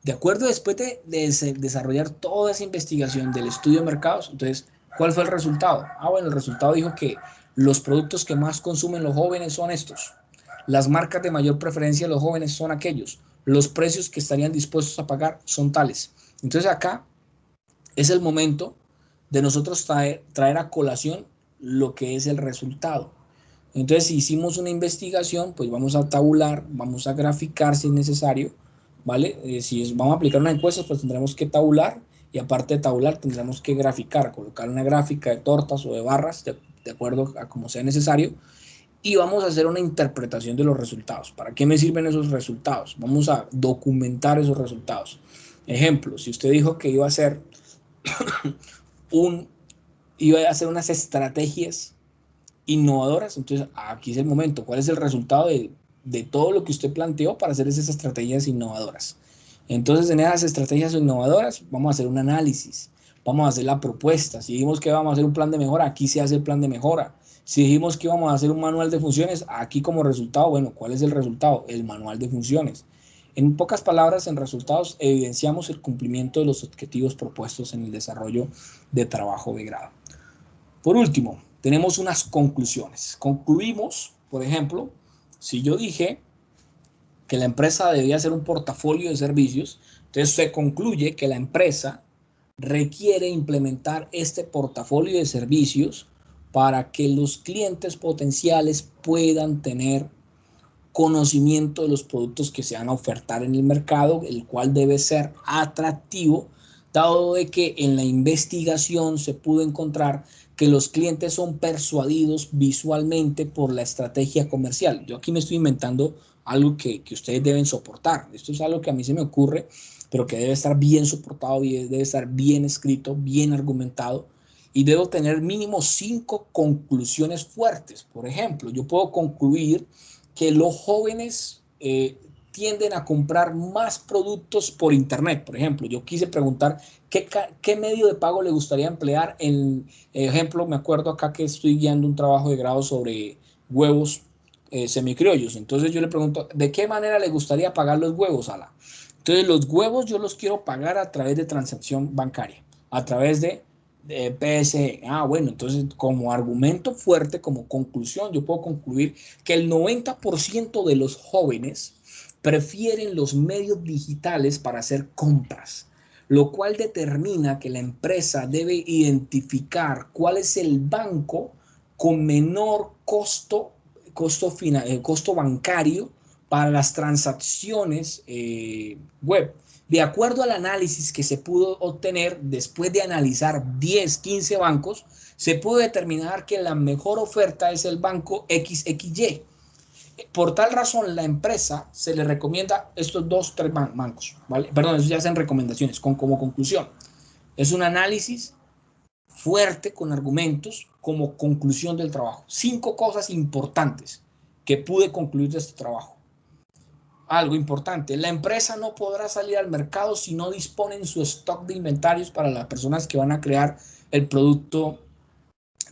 de acuerdo después de desarrollar toda esa investigación del estudio de mercados, entonces, ¿cuál fue el resultado? Ah, bueno, el resultado dijo que los productos que más consumen los jóvenes son estos. Las marcas de mayor preferencia de los jóvenes son aquellos. Los precios que estarían dispuestos a pagar son tales. Entonces acá es el momento de nosotros traer a colación lo que es el resultado. Entonces, si hicimos una investigación, pues vamos a tabular, vamos a graficar si es necesario, ¿vale? Si vamos a aplicar una encuesta, pues tendremos que tabular y aparte de tabular tendremos que graficar, colocar una gráfica de tortas o de barras, de acuerdo a como sea necesario, y vamos a hacer una interpretación de los resultados. ¿Para qué me sirven esos resultados? Vamos a documentar esos resultados. Ejemplo, si usted dijo que iba a hacer unas estrategias innovadoras, entonces aquí es el momento. ¿Cuál es el resultado de todo lo que usted planteó para hacer esas estrategias innovadoras? Entonces, en esas estrategias innovadoras vamos a hacer un análisis, vamos a hacer la propuesta. Si dijimos que vamos a hacer un plan de mejora, aquí se hace el plan de mejora. Si dijimos que íbamos a hacer un manual de funciones, aquí como resultado, bueno, ¿cuál es el resultado? El manual de funciones. En pocas palabras, en resultados, evidenciamos el cumplimiento de los objetivos propuestos en el desarrollo de trabajo de grado. Por último, tenemos unas conclusiones. Concluimos, por ejemplo, si yo dije que la empresa debía hacer un portafolio de servicios, entonces se concluye que la empresa requiere implementar este portafolio de servicios para que los clientes potenciales puedan tener conocimiento de los productos que se van a ofertar en el mercado, el cual debe ser atractivo, dado de que en la investigación se pudo encontrar que los clientes son persuadidos visualmente por la estrategia comercial. Yo aquí me estoy inventando algo que ustedes deben soportar. Esto es algo que a mí se me ocurre, pero que debe estar bien soportado, debe estar bien escrito, bien argumentado, y debo tener mínimo 5 conclusiones fuertes. Por ejemplo, yo puedo concluir que los jóvenes tienden a comprar más productos por internet. Por ejemplo, yo quise preguntar qué medio de pago le gustaría emplear. En ejemplo, me acuerdo acá que estoy guiando un trabajo de grado sobre huevos semicriollos. Entonces yo le pregunto, ¿de qué manera le gustaría pagar los huevos, Ala? Entonces los huevos yo los quiero pagar a través de transacción bancaria, a través de PSE. Bueno, entonces como argumento fuerte, como conclusión, yo puedo concluir que el 90% de los jóvenes prefieren los medios digitales para hacer compras, lo cual determina que la empresa debe identificar cuál es el banco con menor costo bancario para las transacciones web. De acuerdo al análisis que se pudo obtener después de analizar 10, 15 bancos, se pudo determinar que la mejor oferta es el banco XXY. Por tal razón, la empresa se le recomienda estos 2, 3 bancos, ¿vale? Perdón, eso ya hacen recomendaciones como conclusión. Es un análisis fuerte con argumentos como conclusión del trabajo. 5 cosas importantes que pude concluir de este trabajo. Algo importante, la empresa no podrá salir al mercado si no dispone en su stock de inventarios para las personas que van a crear el producto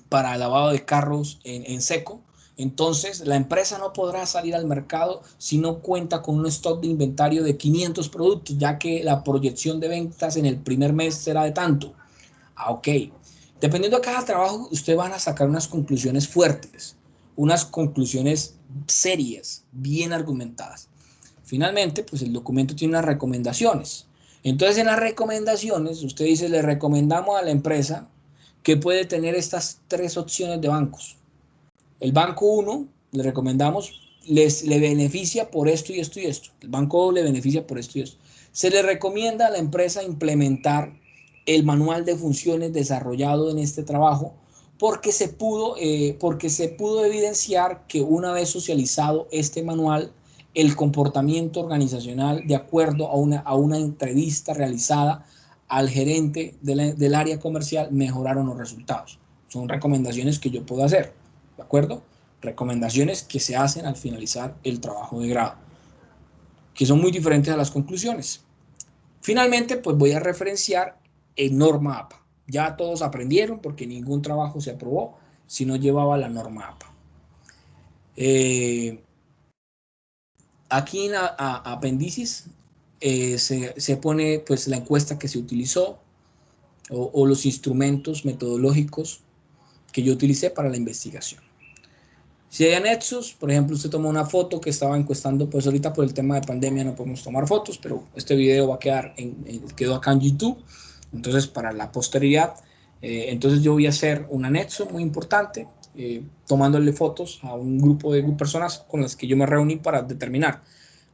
para el lavado de carros en seco. Entonces, la empresa no podrá salir al mercado si no cuenta con un stock de inventario de 500 productos, ya que la proyección de ventas en el primer mes será de tanto. Ok. Dependiendo de cada trabajo, ustedes van a sacar unas conclusiones fuertes, unas conclusiones serias, bien argumentadas. Finalmente, pues el documento tiene unas recomendaciones. Entonces, en las recomendaciones, usted dice, le recomendamos a la empresa que puede tener estas 3 opciones de bancos. El banco 1, le recomendamos, le beneficia por esto y esto y esto. El banco 2 le beneficia por esto y esto. Se le recomienda a la empresa implementar el manual de funciones desarrollado en este trabajo porque se pudo evidenciar que una vez socializado este manual, el comportamiento organizacional de acuerdo a una entrevista realizada al gerente del área comercial mejoraron los resultados. Son recomendaciones que yo puedo hacer, ¿de acuerdo? Recomendaciones que se hacen al finalizar el trabajo de grado, que son muy diferentes a las conclusiones. Finalmente, pues voy a referenciar en norma APA. Ya todos aprendieron porque ningún trabajo se aprobó si no llevaba la norma APA. Aquí en apéndices se pone pues la encuesta que se utilizó o los instrumentos metodológicos que yo utilicé para la investigación. Si hay anexos, por ejemplo, usted toma una foto que estaba encuestando, pues ahorita por el tema de pandemia no podemos tomar fotos, pero este video va a quedar, quedó acá en YouTube, entonces para la posteridad, entonces yo voy a hacer un anexo muy importante, tomándole fotos a un grupo de personas con las que yo me reuní para determinar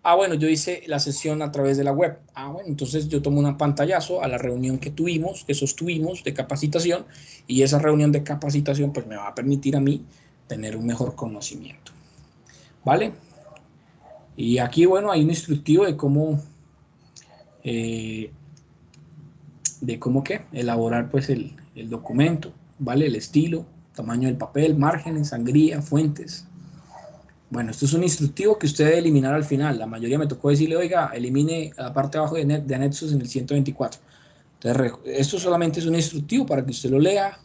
Ah, bueno, yo hice la sesión a través de la web. Ah, bueno, entonces yo tomo un pantallazo a la reunión que tuvimos, que sostuvimos de capacitación, y esa reunión de capacitación pues me va a permitir a mí tener un mejor conocimiento. ¿Vale? Y aquí, bueno, hay un instructivo eh, de cómo qué, elaborar pues el documento, ¿vale? El estilo, tamaño del papel, márgenes, sangría, fuentes. Bueno, esto es un instructivo que usted debe eliminar al final. La mayoría me tocó decirle, oiga, elimine la parte de abajo de anexos en el 124. Entonces, esto solamente es un instructivo para que usted lo lea,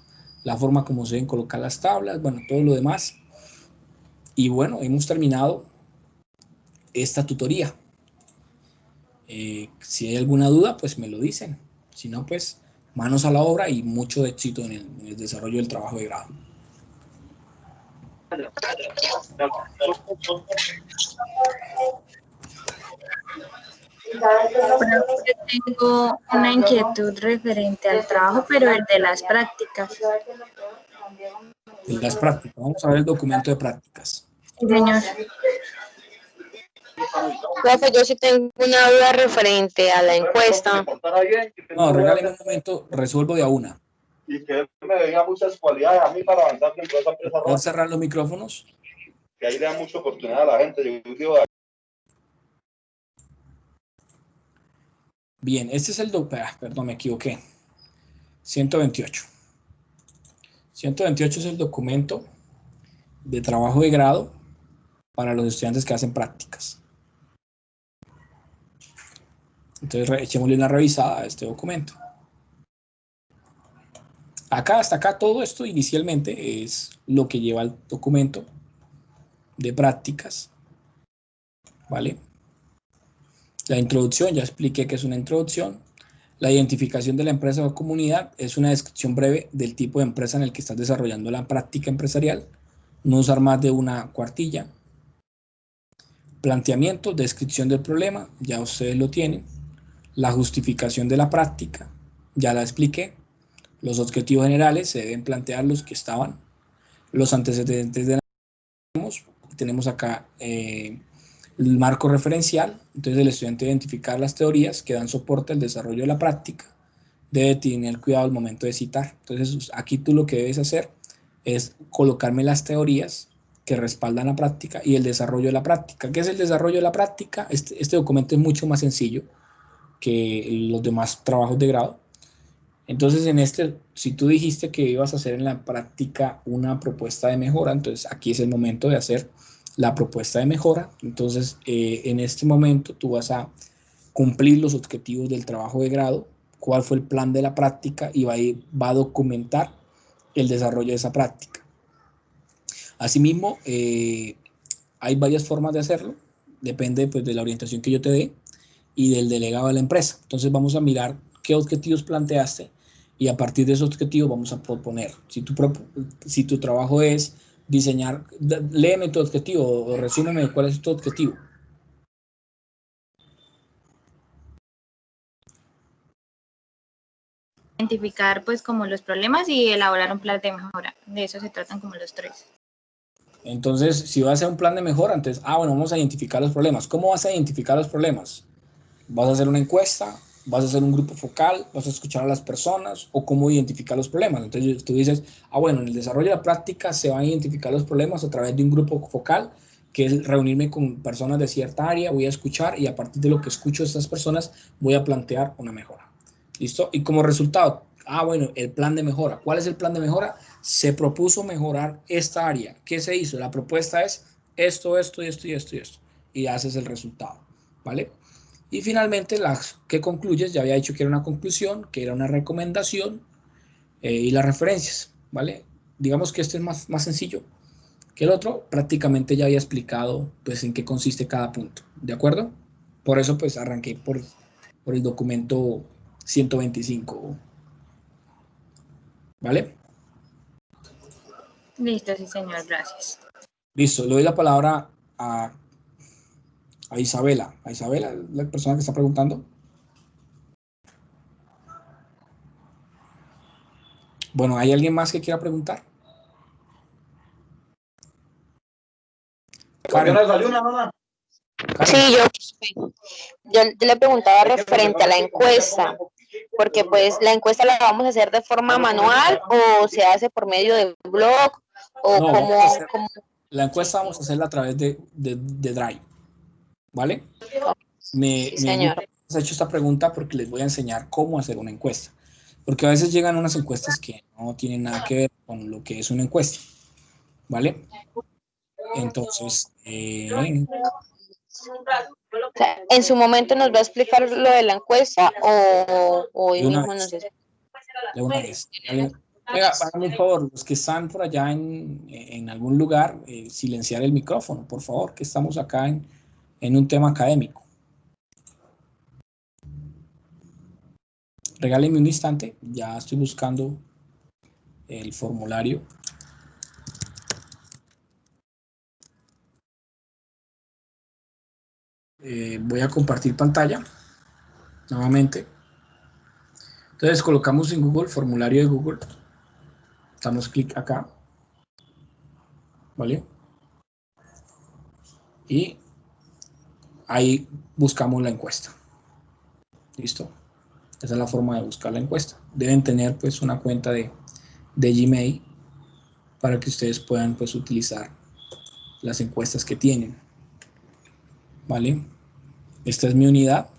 la forma como se deben colocar las tablas, bueno, todo lo demás. Y bueno, hemos terminado esta tutoría. Si hay alguna duda, pues me lo dicen. Si no, pues manos a la obra y mucho éxito en el desarrollo del trabajo de grado. Yo tengo una inquietud referente al trabajo, pero el de las prácticas. En las prácticas, vamos a ver el documento de prácticas. Sí, señor. Profe, yo sí tengo una duda referente a la encuesta. No, regáleme un momento, resuelvo de a una. Y que me venga muchas cualidades a mí para avanzar dentro de esa empresa. ¿Puedo cerrar los micrófonos? Que ahí le da mucha oportunidad a la gente. Yo digo, Bien, este es el perdón, me equivoqué. 128. 128 es el documento de trabajo de grado para los estudiantes que hacen prácticas. Entonces, echémosle una revisada a este documento. Acá, hasta acá, todo esto inicialmente es lo que lleva el documento de prácticas, ¿vale? La introducción, ya expliqué que es una introducción. La identificación de la empresa o comunidad es una descripción breve del tipo de empresa en el que estás desarrollando la práctica empresarial. No usar más de una cuartilla. Planteamiento, descripción del problema, ya ustedes lo tienen. La justificación de la práctica, ya la expliqué. Los objetivos generales se deben plantear los que estaban. Los antecedentes de la tenemos acá el marco referencial. Entonces el estudiante debe identificar las teorías que dan soporte al desarrollo de la práctica. Debe tener cuidado al momento de citar. Entonces aquí tú lo que debes hacer es colocarme las teorías que respaldan la práctica y el desarrollo de la práctica. ¿Qué es el desarrollo de la práctica? Este documento es mucho más sencillo que los demás trabajos de grado. Entonces, si tú dijiste que ibas a hacer en la práctica una propuesta de mejora, entonces aquí es el momento de hacer la propuesta de mejora. Entonces, en este momento tú vas a cumplir los objetivos del trabajo de grado, cuál fue el plan de la práctica y va a documentar el desarrollo de esa práctica. Asimismo, hay varias formas de hacerlo, depende pues, de la orientación que yo te dé y del delegado de la empresa. Entonces vamos a mirar qué objetivos planteaste y a partir de esos objetivos vamos a proponer. Si tu trabajo es diseñar, léeme tu objetivo o resúmeme cuál es tu objetivo. Identificar pues como los problemas y elaborar un plan de mejora. De eso se tratan como los tres. Entonces, si vas a hacer un plan de mejora, entonces, bueno, vamos a identificar los problemas. ¿Cómo vas a identificar los problemas? ¿Vas a hacer una encuesta? ¿Vas a hacer un grupo focal? ¿Vas a escuchar a las personas? ¿O cómo identificar los problemas? Entonces tú dices, bueno, en el desarrollo de la práctica se van a identificar los problemas a través de un grupo focal, que es reunirme con personas de cierta área, voy a escuchar y a partir de lo que escucho de estas personas voy a plantear una mejora. ¿Listo? Y como resultado, bueno, el plan de mejora. ¿Cuál es el plan de mejora? Se propuso mejorar esta área. ¿Qué se hizo? La propuesta es esto, esto y esto y esto y esto. Y haces el resultado, ¿vale? Y finalmente, ¿qué concluyes? Ya había dicho que era una conclusión, que era una recomendación y las referencias, ¿vale? Digamos que este es más sencillo que el otro. Prácticamente ya había explicado pues en qué consiste cada punto, ¿de acuerdo? Por eso pues arranqué por el documento 125, ¿vale? Listo, sí, señor, gracias. Listo, le doy la palabra a Isabela. A Isabela, la persona que está preguntando. Bueno, ¿hay alguien más que quiera preguntar? ¿por qué no desayuna, mamá? Sí, yo le preguntaba referente a la encuesta, porque pues la encuesta la vamos a hacer de forma manual o se hace por medio de blog o No, como, vamos a hacer, como... la encuesta vamos a hacerla a través de Drive, ¿vale? Me Sí, señor. gusta que has hecho esta pregunta porque les voy a enseñar cómo hacer una encuesta. Porque a veces llegan unas encuestas que no tienen nada que ver con lo que es una encuesta, ¿vale? Entonces, O sea, en su momento nos va a explicar lo de la encuesta o hoy de una mismo vez, nos explica. de una vez. Venga, háganme un favor, los que están por allá en algún lugar, silenciar el micrófono, por favor, que estamos acá en un tema académico. Regálenme un instante, ya estoy buscando el formulario. Voy a compartir pantalla nuevamente. Entonces colocamos en Google, formulario de Google. Damos clic acá, ¿vale? Y ahí buscamos la encuesta. ¿Listo? Esa es la forma de buscar la encuesta. Deben tener pues una cuenta de Gmail para que ustedes puedan pues utilizar las encuestas que tienen. ¿Vale? Esta es mi unidad.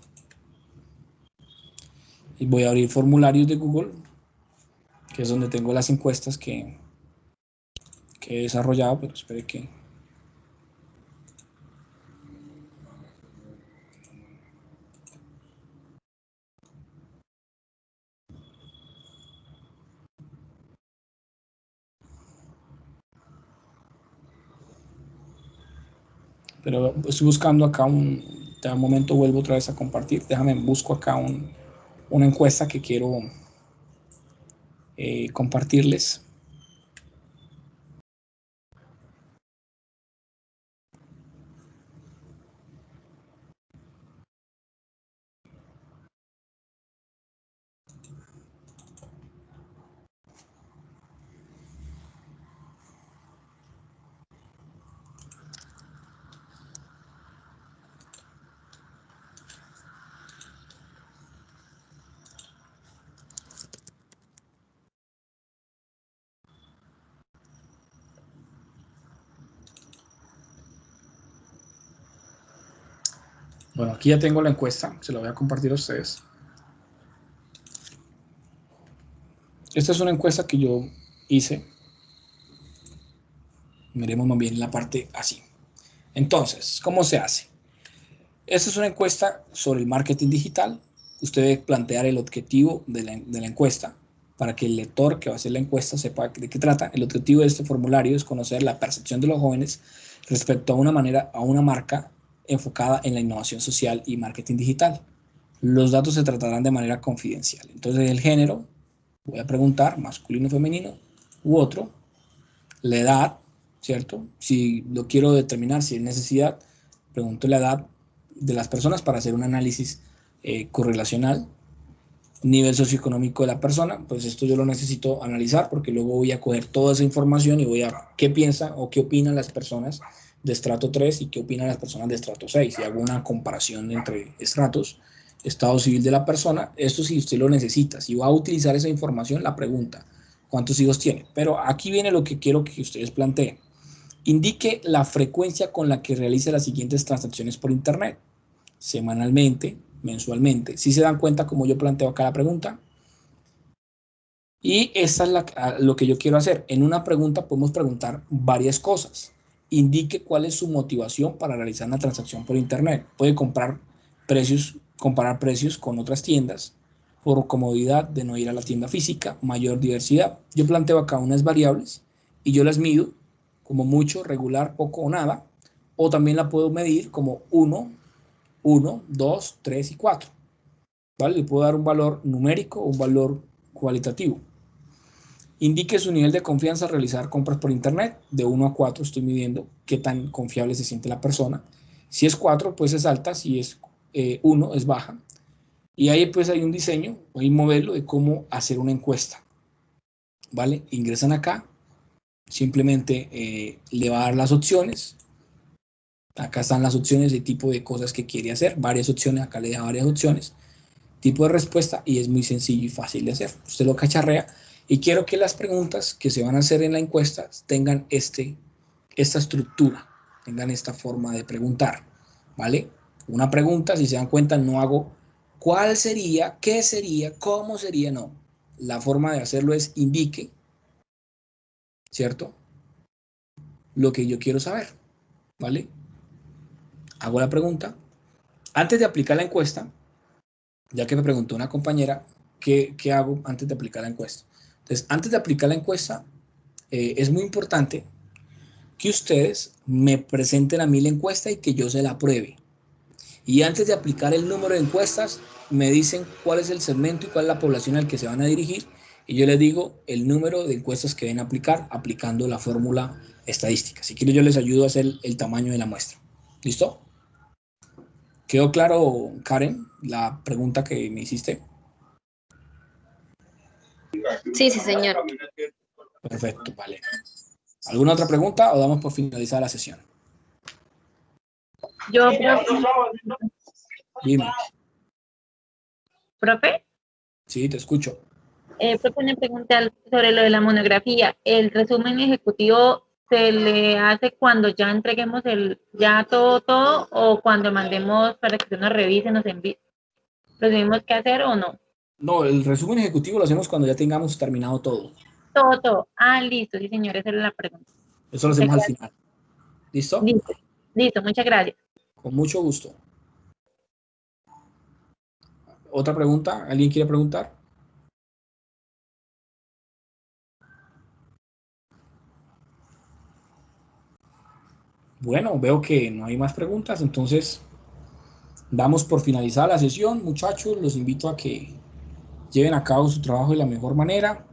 Y voy a abrir formularios de Google, que es donde tengo las encuestas que he desarrollado, pero espere que... Pero estoy buscando acá de un momento vuelvo otra vez a compartir. Déjame, busco acá una encuesta que quiero compartirles. Bueno, aquí ya tengo la encuesta, se la voy a compartir a ustedes. Esta es una encuesta que yo hice. Miremos más bien la parte así. Entonces, ¿cómo se hace? Esta es una encuesta sobre el marketing digital. Usted debe plantear el objetivo de la encuesta para que el lector que va a hacer la encuesta sepa de qué trata. El objetivo de este formulario es conocer la percepción de los jóvenes respecto a una marca enfocada en la innovación social y marketing digital. Los datos se tratarán de manera confidencial. Entonces, el género, voy a preguntar, masculino, femenino u otro, la edad, ¿cierto? Si lo quiero determinar, si es necesidad, pregunto la edad de las personas para hacer un análisis correlacional. Nivel socioeconómico de la persona, pues esto yo lo necesito analizar porque luego voy a coger toda esa información y voy a qué piensan o qué opinan las personas de estrato 3 y qué opinan las personas de estrato 6. Y hago una comparación entre estratos, estado civil de la persona. Esto si usted lo necesita. Si va a utilizar esa información, la pregunta, ¿cuántos hijos tiene? Pero aquí viene lo que quiero que ustedes planteen. Indique la frecuencia con la que realice las siguientes transacciones por Internet. Semanalmente, mensualmente. ¿Sí se dan cuenta como yo planteo acá la pregunta? Y esa es lo que yo quiero hacer. En una pregunta podemos preguntar varias cosas. Indique cuál es su motivación para realizar una transacción por Internet. Puede comparar precios con otras tiendas, por comodidad de no ir a la tienda física, mayor diversidad. Yo planteo acá unas variables y yo las mido como mucho, regular, poco o nada. O también la puedo medir como 1, 2, 3 y 4. ¿Vale? Le puedo dar un valor numérico o un valor cualitativo. Indique su nivel de confianza al realizar compras por Internet. De 1 a 4 estoy midiendo qué tan confiable se siente la persona. Si es 4, pues es alta. Si es 1, es baja. Y ahí pues hay un diseño, hay un modelo de cómo hacer una encuesta. ¿Vale? Ingresan acá. Simplemente le va a dar las opciones. Acá están las opciones de tipo de cosas que quiere hacer, varias opciones, acá le da varias opciones, tipo de respuesta, y es muy sencillo y fácil de hacer. Usted lo cacharrea, y quiero que las preguntas que se van a hacer en la encuesta tengan esta estructura, tengan esta forma de preguntar, ¿vale? Una pregunta, si se dan cuenta, no hago ¿cuál sería? ¿Qué sería? ¿Cómo sería? No. La forma de hacerlo es indique, ¿cierto? Lo que yo quiero saber, ¿vale? Hago la pregunta. Antes de aplicar la encuesta, ya que me preguntó una compañera, ¿qué hago antes de aplicar la encuesta? Entonces, antes de aplicar la encuesta, es muy importante que ustedes me presenten a mí la encuesta y que yo se la apruebe. Y antes de aplicar el número de encuestas, me dicen cuál es el segmento y cuál es la población al que se van a dirigir, y yo les digo el número de encuestas que deben aplicar aplicando la fórmula estadística. Si quieren, yo les ayudo a hacer el tamaño de la muestra. ¿Listo? ¿Quedó claro, Karen, la pregunta que me hiciste? Sí, sí, señor. Perfecto, vale. ¿Alguna otra pregunta o damos por finalizada la sesión? Yo, Dime. profe, Sí, te escucho. profe, una pregunta sobre lo de la monografía. ¿El resumen ejecutivo se le hace cuando ya entreguemos ya todo, o cuando mandemos para que se nos revise, nos envíe? ¿Lo tenemos que hacer o no? No, el resumen ejecutivo lo hacemos cuando ya tengamos terminado todo. Todo. Ah, listo, sí, señor, esa era la pregunta. Eso lo Muchas hacemos al gracias. final. ¿Listo? Listo, muchas gracias. Con mucho gusto. ¿Otra pregunta? ¿Alguien quiere preguntar? Bueno, veo que no hay más preguntas, entonces damos por finalizada la sesión. Muchachos, los invito a que lleven a cabo su trabajo de la mejor manera.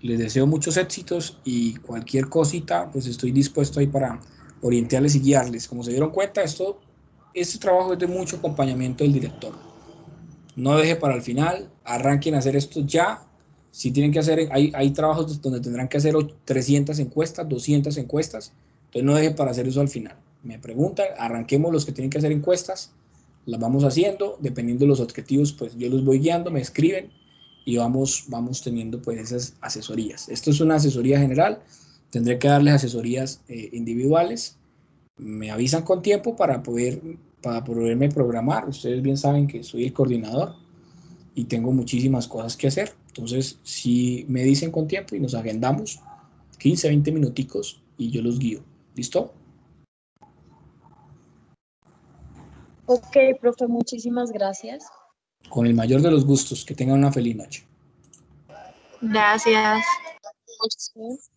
Les deseo muchos éxitos, y cualquier cosita, pues estoy dispuesto ahí para orientarles y guiarles. Como se dieron cuenta, este trabajo es de mucho acompañamiento del director. No deje para el final, arranquen a hacer esto ya. Si tienen que hacer, hay trabajos donde tendrán que hacer 300 encuestas, 200 encuestas, entonces no deje para hacer eso al final. Me preguntan, arranquemos los que tienen que hacer encuestas, las vamos haciendo, dependiendo de los objetivos, pues yo los voy guiando, me escriben, y vamos teniendo pues esas asesorías. Esto es una asesoría general, tendré que darles asesorías individuales. Me avisan con tiempo para poderme programar. Ustedes bien saben que soy el coordinador y tengo muchísimas cosas que hacer. Entonces, si me dicen con tiempo y nos agendamos 15, 20 minuticos, y yo los guío. ¿Listo? Ok, profe, muchísimas gracias. Con el mayor de los gustos. Que tengan una feliz noche. Gracias. Muchas gracias.